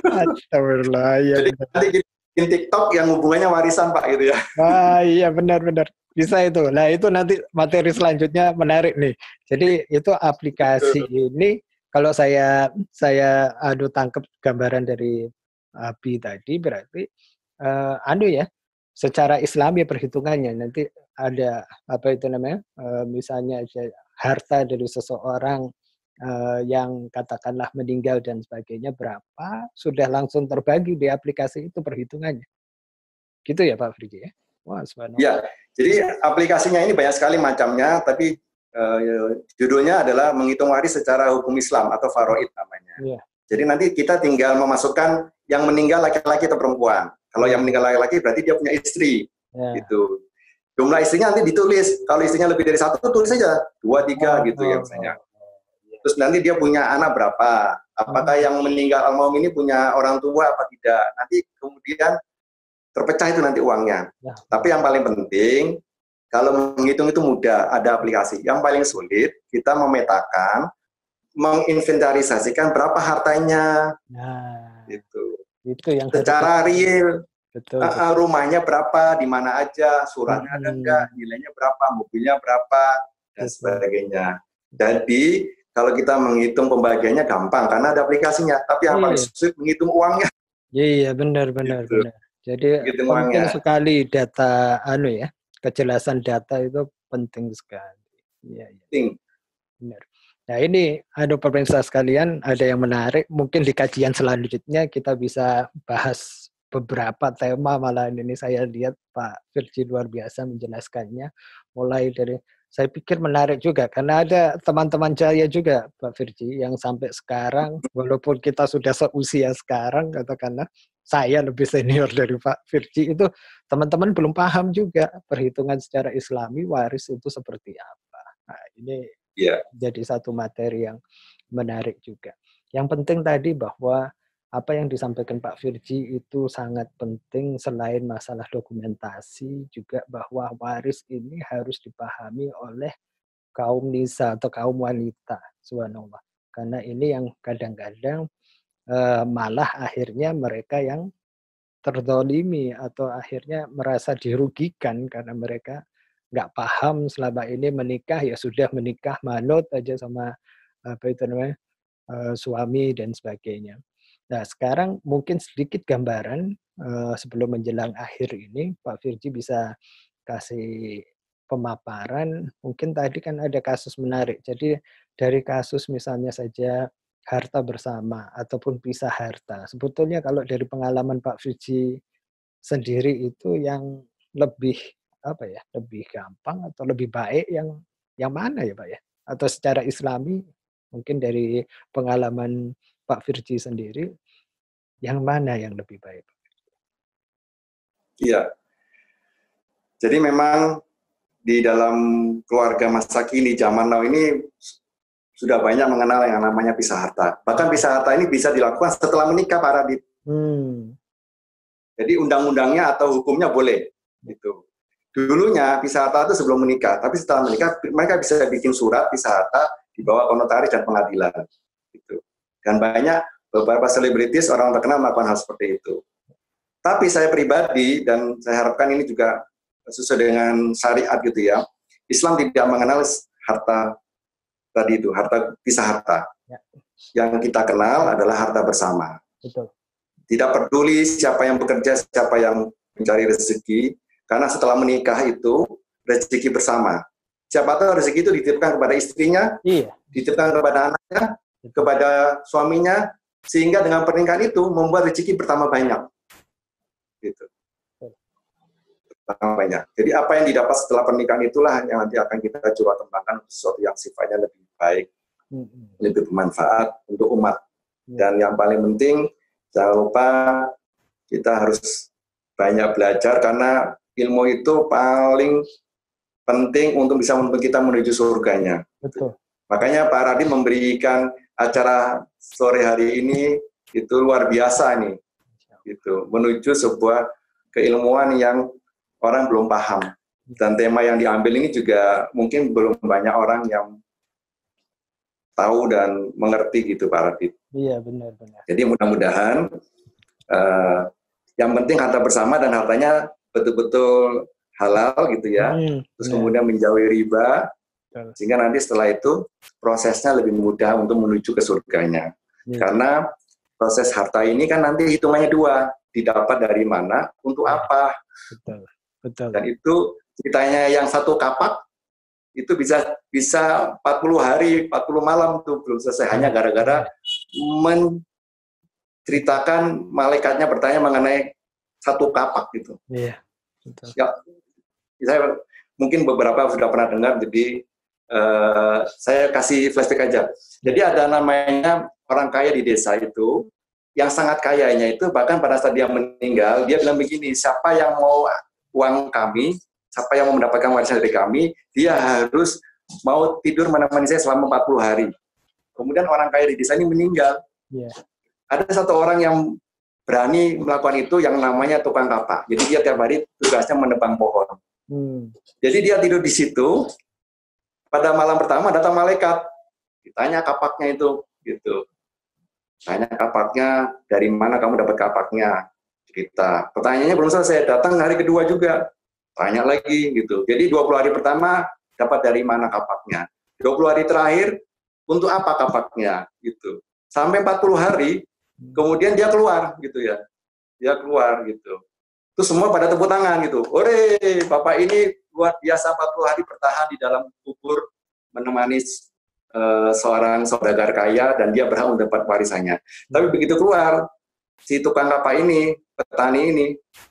Astagfirullah. Jadi nanti TikTok yang hubungannya warisan, Pak, gitu ya. Iya, benar. Bisa itu. Nah, itu nanti materi selanjutnya menarik nih. Jadi itu aplikasi ini kalau saya tangkap gambaran dari Abi tadi berarti secara Islami perhitungannya nanti ada misalnya harta dari seseorang yang katakanlah meninggal dan sebagainya berapa sudah langsung terbagi di aplikasi itu perhitungannya. Gitu ya Pak Virji ya? Wah, ya, jadi aplikasinya ini banyak sekali macamnya, tapi judulnya adalah menghitung waris secara hukum Islam atau faraid namanya. Yeah. Jadi nanti kita tinggal memasukkan yang meninggal laki-laki atau perempuan. Kalau yang meninggal laki-laki berarti dia punya istri. Gitu. Jumlah istrinya nanti ditulis. Kalau istrinya lebih dari satu, tulis saja 2, 3 gitu ya misalnya. Terus nanti dia punya anak berapa? Apakah yang meninggal almarhum ini punya orang tua apa tidak? Nanti kemudian terpecah itu nanti uangnya. Tapi yang paling penting, kalau menghitung itu mudah, ada aplikasi. Yang paling sulit, kita memetakan menginventarisasikan berapa hartanya, Nah, gitu. itu yang Secara real, betul. rumahnya berapa, di mana aja, suratnya ada enggak, nilainya berapa, mobilnya berapa, dan sebagainya. Jadi kalau kita menghitung pembagiannya gampang karena ada aplikasinya, tapi yang paling sulit menghitung uangnya. Iya, benar. Jadi penting sekali data, kejelasan data itu penting sekali. Iya. Penting. Benar. Nah ini, pemirsa sekalian, ada yang menarik. Mungkin di kajian selanjutnya kita bisa bahas beberapa tema. Malah ini saya lihat Pak Virgi luar biasa menjelaskannya. Mulai dari, saya pikir menarik juga karena ada teman-teman saya juga Pak Virgi yang sampai sekarang, walaupun kita sudah seusia sekarang, katakanlah saya lebih senior dari Pak Virgi, itu teman-teman belum paham juga perhitungan secara Islami waris itu seperti apa. Nah ini jadi satu materi yang menarik juga. Yang penting tadi bahwa apa yang disampaikan Pak Virgi itu sangat penting, selain masalah dokumentasi, juga bahwa waris ini harus dipahami oleh kaum nisa atau kaum wanita, subhanallah. Karena ini yang kadang-kadang malah akhirnya mereka yang terzolimi atau akhirnya merasa dirugikan karena mereka nggak paham selama ini menikah ya sudah menikah manut aja sama suami dan sebagainya. Nah sekarang mungkin sedikit gambaran sebelum menjelang akhir ini Pak Virgi bisa kasih pemaparan. Mungkin tadi kan ada kasus menarik. Jadi dari kasus misalnya saja harta bersama ataupun pisah harta. Sebetulnya kalau dari pengalaman Pak Virgi sendiri itu yang lebih lebih gampang atau lebih baik yang mana ya Pak ya? Atau secara Islami mungkin dari pengalaman Pak Virgi sendiri yang mana yang lebih baik? Iya. Jadi memang di dalam keluarga masa kini, zaman now ini sudah banyak mengenal yang namanya pisah harta. Bahkan pisah harta ini bisa dilakukan setelah menikah, Pak Radit. Jadi undang-undangnya atau hukumnya boleh. Gitu. Dulunya pisah harta itu sebelum menikah, tapi setelah menikah mereka bisa bikin surat pisah harta dibawa ke notaris dan pengadilan. Gitu. Dan banyak beberapa selebritis orang terkenal melakukan hal seperti itu. Tapi saya pribadi, dan saya harapkan ini juga sesuai dengan syariat gitu ya, Islam tidak mengenal harta tadi itu, harta pisah harta. Yang kita kenal adalah harta bersama. Betul. Tidak peduli siapa yang bekerja, siapa yang mencari rezeki, karena setelah menikah itu rezeki bersama. Siapa tahu rezeki itu dititipkan kepada istrinya, dititipkan kepada anaknya, kepada suaminya, sehingga dengan pernikahan itu membuat rezeki bertambah banyak. Gitu. Banyak. Jadi apa yang didapat setelah pernikahan itulah yang nanti akan kita coba kembangkan sesuatu yang sifatnya lebih baik, lebih bermanfaat untuk umat. Dan yang paling penting, jangan lupa kita harus banyak belajar karena ilmu itu paling penting untuk bisa membantu kita menuju surganya. Betul. Makanya Pak Radit memberikan acara sore hari ini itu luar biasa nih. Gitu, menuju sebuah keilmuan yang orang belum paham, dan tema yang diambil ini juga mungkin belum banyak orang yang tahu dan mengerti gitu Pak Radit. Iya benar. Jadi mudah-mudahan yang penting harta bersama dan hartanya betul-betul halal gitu ya. Terus kemudian menjauhi riba, sehingga nanti setelah itu prosesnya lebih mudah untuk menuju ke surganya. Karena proses harta ini kan nanti hitungannya dua, didapat dari mana, untuk apa. Betul. Dan itu ceritanya yang satu kapak itu bisa 40 hari, 40 malam tuh belum selesai, hanya gara-gara menceritakan malaikatnya bertanya mengenai satu kapak gitu. Iya. Betul. Ya, saya mungkin beberapa sudah pernah dengar, jadi saya kasih flashback aja. Jadi ada namanya orang kaya di desa itu, yang sangat kayanya itu bahkan pada saat dia meninggal, dia bilang begini, siapa yang mau uang kami, siapa yang mau mendapatkan warisan dari kami, dia harus mau tidur menemani saya selama 40 hari. Kemudian orang kaya di desa ini meninggal. Ada satu orang yang berani melakukan itu yang namanya tukang kapak. Jadi dia tiap hari tugasnya menebang pohon. Jadi dia tidur di situ, pada malam pertama datang malaikat. Ditanya kapaknya itu, gitu. Tanya kapaknya, dari mana kamu dapat kapaknya? Cerita. Pertanyaannya belum selesai, datang hari kedua juga. Tanya lagi, gitu. Jadi 20 hari pertama, dapat dari mana kapaknya? 20 hari terakhir, untuk apa kapaknya? Gitu. Sampai 40 hari, kemudian dia keluar, gitu ya. Dia keluar, gitu. Itu semua pada tepuk tangan, gitu. Ore, Bapak ini luar biasa 40 hari bertahan di dalam kubur, menemani seorang saudagar kaya dan dia berhak mendapat warisannya. Tapi begitu keluar, si tukang kapak ini, petani ini,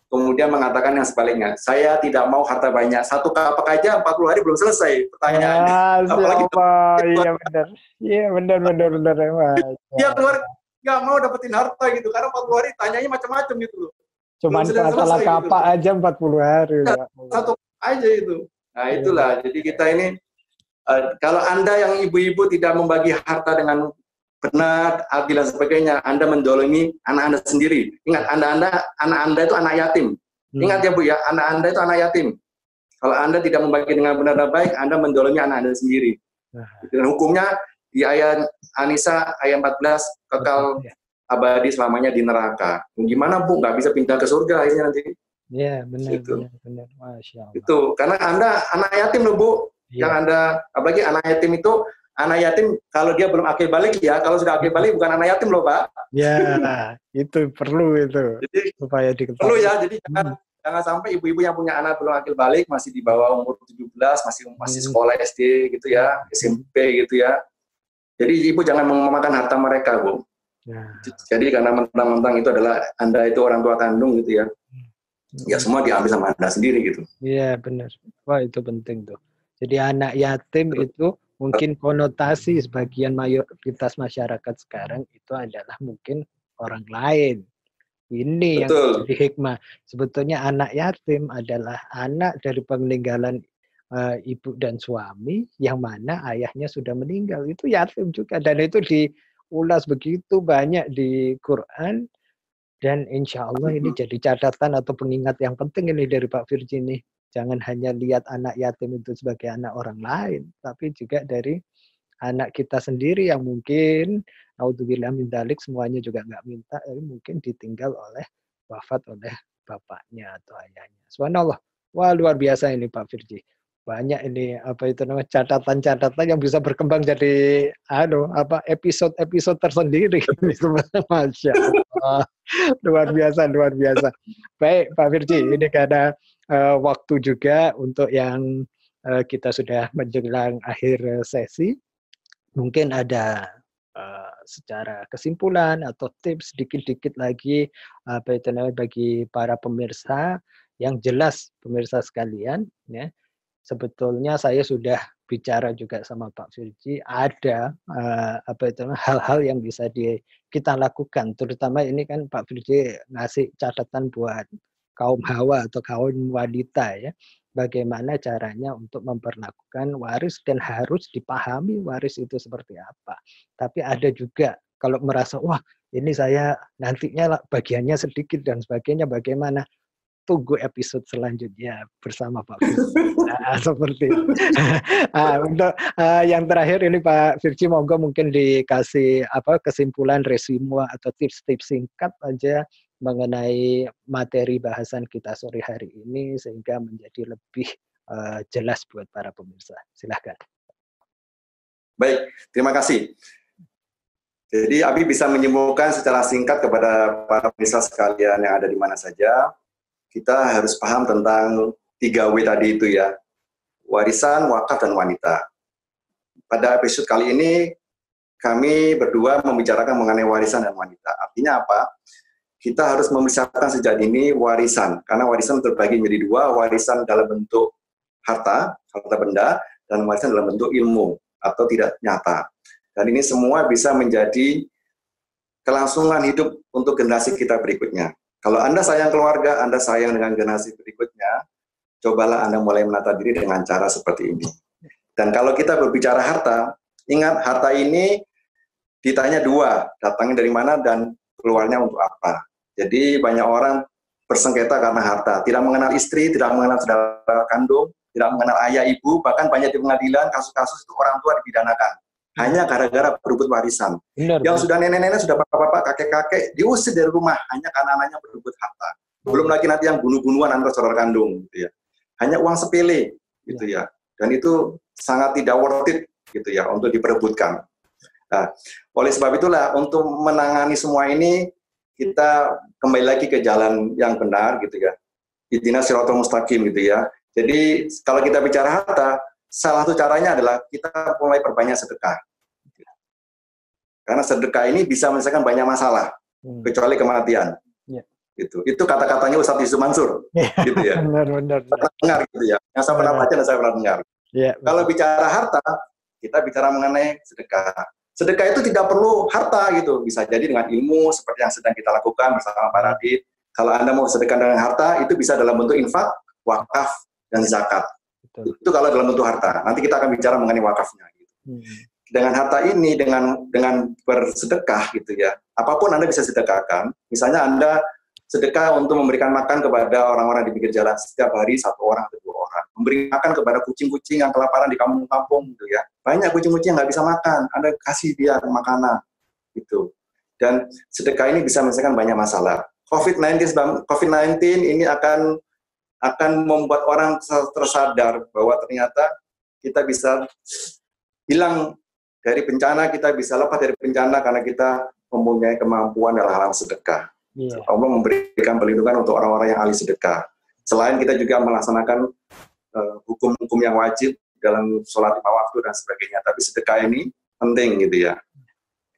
kemudian mengatakan yang sebaliknya, saya tidak mau harta banyak, satu kapak aja 40 hari belum selesai pertanyaannya. Apalagi iya benar. Iya benar. dia keluar nggak mau dapetin harta gitu, karena 40 hari tanyanya macam-macam gitu loh. Cuman masalah kapak gitu. Aja 40 hari. Ya, satu aja itu. Nah itulah, jadi kita ini kalau Anda yang ibu-ibu tidak membagi harta dengan benar, adil dan sebagainya, Anda mendolimi anak Anda sendiri. Ingat, anak Anda itu anak yatim. Ingat ya Bu ya, anak Anda itu anak yatim. Kalau Anda tidak membagi dengan benar dan baik, Anda mendolimi anak Anda sendiri. Dan hukumnya di ayat An-Nisa ayat 14, kekal abadi selamanya di neraka. Gimana Bu? Nggak bisa pindah ke surga akhirnya nanti. Iya, benar. Masya Allah. Itu, karena Anda anak yatim loh Bu. Yang Anda, apalagi anak yatim itu, anak yatim kalau dia belum akil balik ya, kalau sudah akil balik bukan anak yatim loh Pak. Ya, itu perlu itu. Jadi supaya diketahui. Perlu ya, jadi jangan sampai ibu-ibu yang punya anak belum akil balik, masih di bawah umur 17, masih sekolah SD gitu ya, SMP gitu ya. Jadi ibu jangan memakan harta mereka Bu. Ya. Jadi karena mentang-mentang itu adalah Anda itu orang tua kandung gitu ya. Ya semua diambil sama Anda sendiri gitu. Iya benar. Wah itu penting tuh. Jadi anak yatim itu mungkin konotasi sebagian mayoritas masyarakat sekarang itu adalah mungkin orang lain. Ini yang jadi hikmah. Sebetulnya anak yatim adalah anak dari peninggalan ibu dan suami yang mana ayahnya sudah meninggal. Itu yatim juga. Dan itu diulas begitu banyak di Quran. Dan insya Allah ini jadi catatan atau pengingat yang penting ini dari Pak Firji nih. Jangan hanya lihat anak yatim itu sebagai anak orang lain, tapi juga dari anak kita sendiri yang mungkin, naudzubillah min dzalik, semuanya juga nggak minta, tapi mungkin ditinggal wafat oleh bapaknya atau ayahnya. Subhanallah. Wah luar biasa ini Pak Firji. Banyak ini catatan-catatan yang bisa berkembang jadi episode tersendiri. Masya Allah. Luar biasa. Baik Pak Firji, ini karena waktu juga untuk yang kita sudah menjelang akhir sesi, mungkin ada secara kesimpulan atau tips sedikit-sedikit lagi bagi para pemirsa yang jelas pemirsa sekalian ya. Sebetulnya saya sudah bicara juga sama Pak Firji, ada hal-hal yang bisa kita lakukan, terutama ini kan Pak Firji ngasih catatan buat kaum hawa atau kaum wanita ya, bagaimana caranya untuk memperlakukan waris dan harus dipahami waris itu seperti apa. Tapi ada juga kalau merasa wah ini saya nantinya bagiannya sedikit dan sebagainya, bagaimana? Tunggu episode selanjutnya bersama Pak Firji. Seperti itu. Untuk yang terakhir ini Pak Firji, monggo mungkin dikasih kesimpulan resume atau tips-tips singkat aja mengenai materi bahasan kita sore hari ini sehingga menjadi lebih jelas buat para pemirsa. Silakan. Baik, terima kasih. Jadi Abi bisa menyimpulkan secara singkat kepada para pemirsa sekalian yang ada di mana saja. Kita harus paham tentang 3W tadi itu ya, warisan, wakaf, dan wanita. Pada episode kali ini, kami berdua membicarakan mengenai warisan dan wanita. Artinya apa? Kita harus memisahkan sejak dini warisan, karena warisan terbagi menjadi dua, warisan dalam bentuk harta benda, dan warisan dalam bentuk ilmu, atau tidak nyata. Dan ini semua bisa menjadi kelangsungan hidup untuk generasi kita berikutnya. Kalau Anda sayang keluarga, Anda sayang dengan generasi berikutnya, cobalah Anda mulai menata diri dengan cara seperti ini. Dan kalau kita berbicara harta, ingat harta ini ditanya dua, datangnya dari mana dan keluarnya untuk apa. Jadi banyak orang bersengketa karena harta, tidak mengenal istri, tidak mengenal saudara kandung, tidak mengenal ayah ibu, bahkan banyak di pengadilan kasus-kasus itu orang tua dipidanakan. hanya gara-gara berebut warisan. Benar, Yang sudah nenek-nenek, sudah bapak-bapak, kakek-kakek diusir dari rumah hanya karena anaknya berebut harta. Belum lagi nanti yang bunuh-bunuhan antar saudara kandung, gitu ya. Hanya uang sepele, gitu ya. Dan itu sangat tidak worth it, gitu ya, untuk diperebutkan. Nah, oleh sebab itulah untuk menangani semua ini kita kembali lagi ke jalan yang benar, gitu ya. Ihdinas siratal mustaqim, gitu ya. Jadi kalau kita bicara harta, salah satu caranya adalah kita mulai perbanyak sedekah. Karena sedekah ini bisa menyelesaikan banyak masalah, kecuali kematian. Itu kata-katanya Ustadz Yusuf Mansur, gitu ya. Benar. Pernah dengar gitu ya. Yang saya pernah baca dan saya pernah dengar. Kalau bicara harta, kita bicara mengenai sedekah. Sedekah itu tidak perlu harta gitu, bisa jadi dengan ilmu seperti yang sedang kita lakukan bersama Pak Radit. Kalau Anda mau sedekah dengan harta, itu bisa dalam bentuk infak, wakaf, dan zakat. Itu kalau dalam bentuk harta. Nanti kita akan bicara mengenai wakafnya. Gitu. Dengan harta ini, dengan bersedekah gitu ya, apapun Anda bisa sedekahkan. Misalnya Anda sedekah untuk memberikan makan kepada orang-orang di pinggir jalan setiap hari 1 orang atau 2 orang. Memberi makan kepada kucing-kucing yang kelaparan di kampung-kampung gitu ya. Banyak kucing-kucing yang nggak bisa makan, Anda kasih dia makanan gitu. Dan sedekah ini bisa menyelesaikan banyak masalah. COVID-19 ini akan membuat orang tersadar bahwa ternyata kita bisa hilang dari bencana, kita bisa lepas dari bencana karena kita mempunyai kemampuan dalam hal sedekah. Allah memberikan perlindungan untuk orang-orang yang ahli sedekah. Selain kita juga melaksanakan hukum-hukum yang wajib dalam sholat 5 waktu dan sebagainya. Tapi sedekah ini penting gitu ya.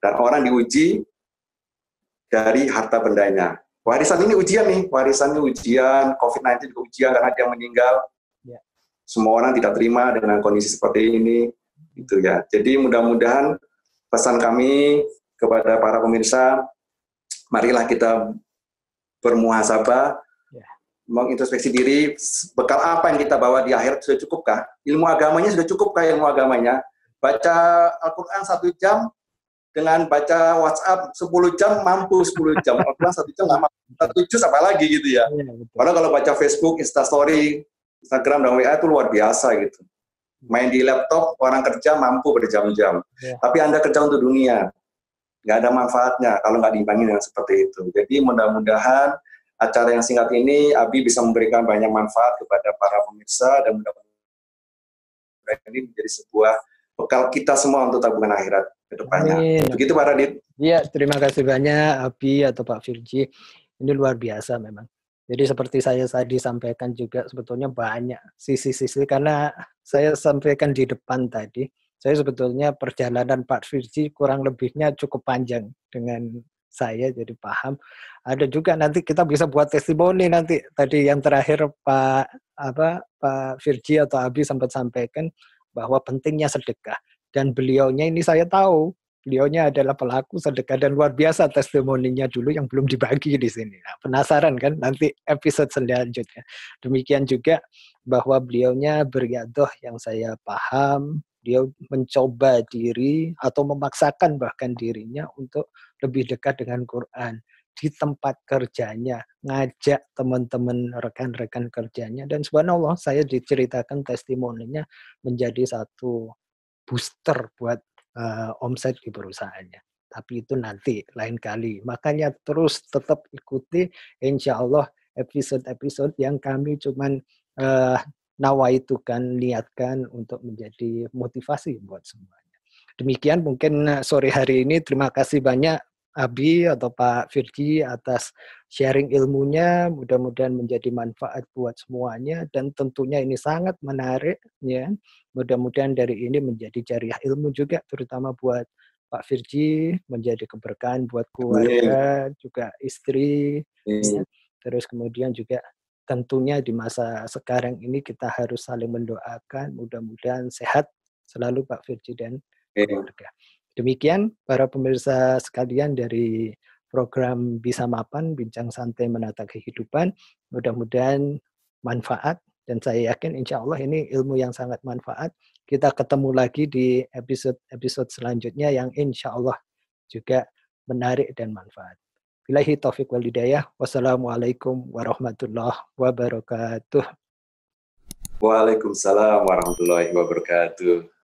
Dan orang diuji dari harta bendanya. Warisan ini ujian nih, warisan ini ujian, COVID-19 juga ujian karena dia meninggal. Semua orang tidak terima dengan kondisi seperti ini. Gitu ya. Jadi mudah-mudahan pesan kami kepada para pemirsa, marilah kita bermuhasabah, mengintrospeksi diri, bekal apa yang kita bawa di akhirat sudah cukupkah? Ilmu agamanya sudah cukupkah ilmu agamanya? Baca Al-Quran 1 jam, dengan baca WhatsApp 10 jam, mampu 10 jam. Al-Quran 1 jam nggak mampu, 1 juz apalagi gitu ya. Padahal kalau baca Facebook, Instastory, Instagram, dan WA itu luar biasa gitu. Main di laptop, orang kerja mampu berjam-jam. Tapi Anda kerja untuk dunia. Nggak ada manfaatnya kalau nggak diimbangi dengan seperti itu. Jadi mudah-mudahan acara yang singkat ini Abi bisa memberikan banyak manfaat kepada para pemirsa dan mudah-mudahan ini menjadi sebuah bekal kita semua untuk tabungan akhirat ke depannya. Begitu Pak Radit. Iya, terima kasih banyak Abi atau Pak Firji. Ini luar biasa memang. Jadi seperti saya tadi sampaikan juga sebetulnya banyak sisi-sisi karena saya sampaikan di depan tadi. Saya sebetulnya perjalanan Pak Firji kurang lebihnya cukup panjang dengan saya, jadi paham. Ada juga nanti kita bisa buat testimoni nanti. Tadi yang terakhir Pak Firji atau Abi sempat sampaikan bahwa pentingnya sedekah. Dan beliaunya ini saya tahu, beliaunya adalah pelaku sedekah dan luar biasa testimoninya dulu yang belum dibagi di sini. Nah, penasaran kan nanti episode selanjutnya. Demikian juga bahwa beliaunya beriadah yang saya paham, dia mencoba diri atau memaksakan bahkan dirinya untuk lebih dekat dengan Quran di tempat kerjanya, ngajak teman-teman rekan-rekan kerjanya, dan subhanallah saya diceritakan testimoninya menjadi satu booster buat omset di perusahaannya. Tapi itu nanti lain kali. Makanya terus tetap ikuti insya Allah episode-episode yang kami cuman nawaitukan, niatkan untuk menjadi motivasi buat semuanya. Demikian mungkin sore hari ini. Terima kasih banyak Abi atau Pak Firji atas sharing ilmunya. Mudah-mudahan menjadi manfaat buat semuanya dan tentunya ini sangat menarik ya. Mudah-mudahan dari ini menjadi jariah ilmu juga terutama buat Pak Firji, menjadi keberkahan buat keluarga, juga istri, ya. Terus kemudian juga tentunya di masa sekarang ini kita harus saling mendoakan, mudah-mudahan sehat selalu Pak Firji dan keluarga. Demikian para pemirsa sekalian dari program Bisa Mapan, Bincang Santai Menata Kehidupan. Mudah-mudahan manfaat dan saya yakin insya Allah ini ilmu yang sangat manfaat. Kita ketemu lagi di episode selanjutnya yang insya Allah juga menarik dan manfaat. Billahi taufiq wal hidayah. Wassalamualaikum warahmatullahi wabarakatuh. Waalaikumsalam warahmatullahi wabarakatuh.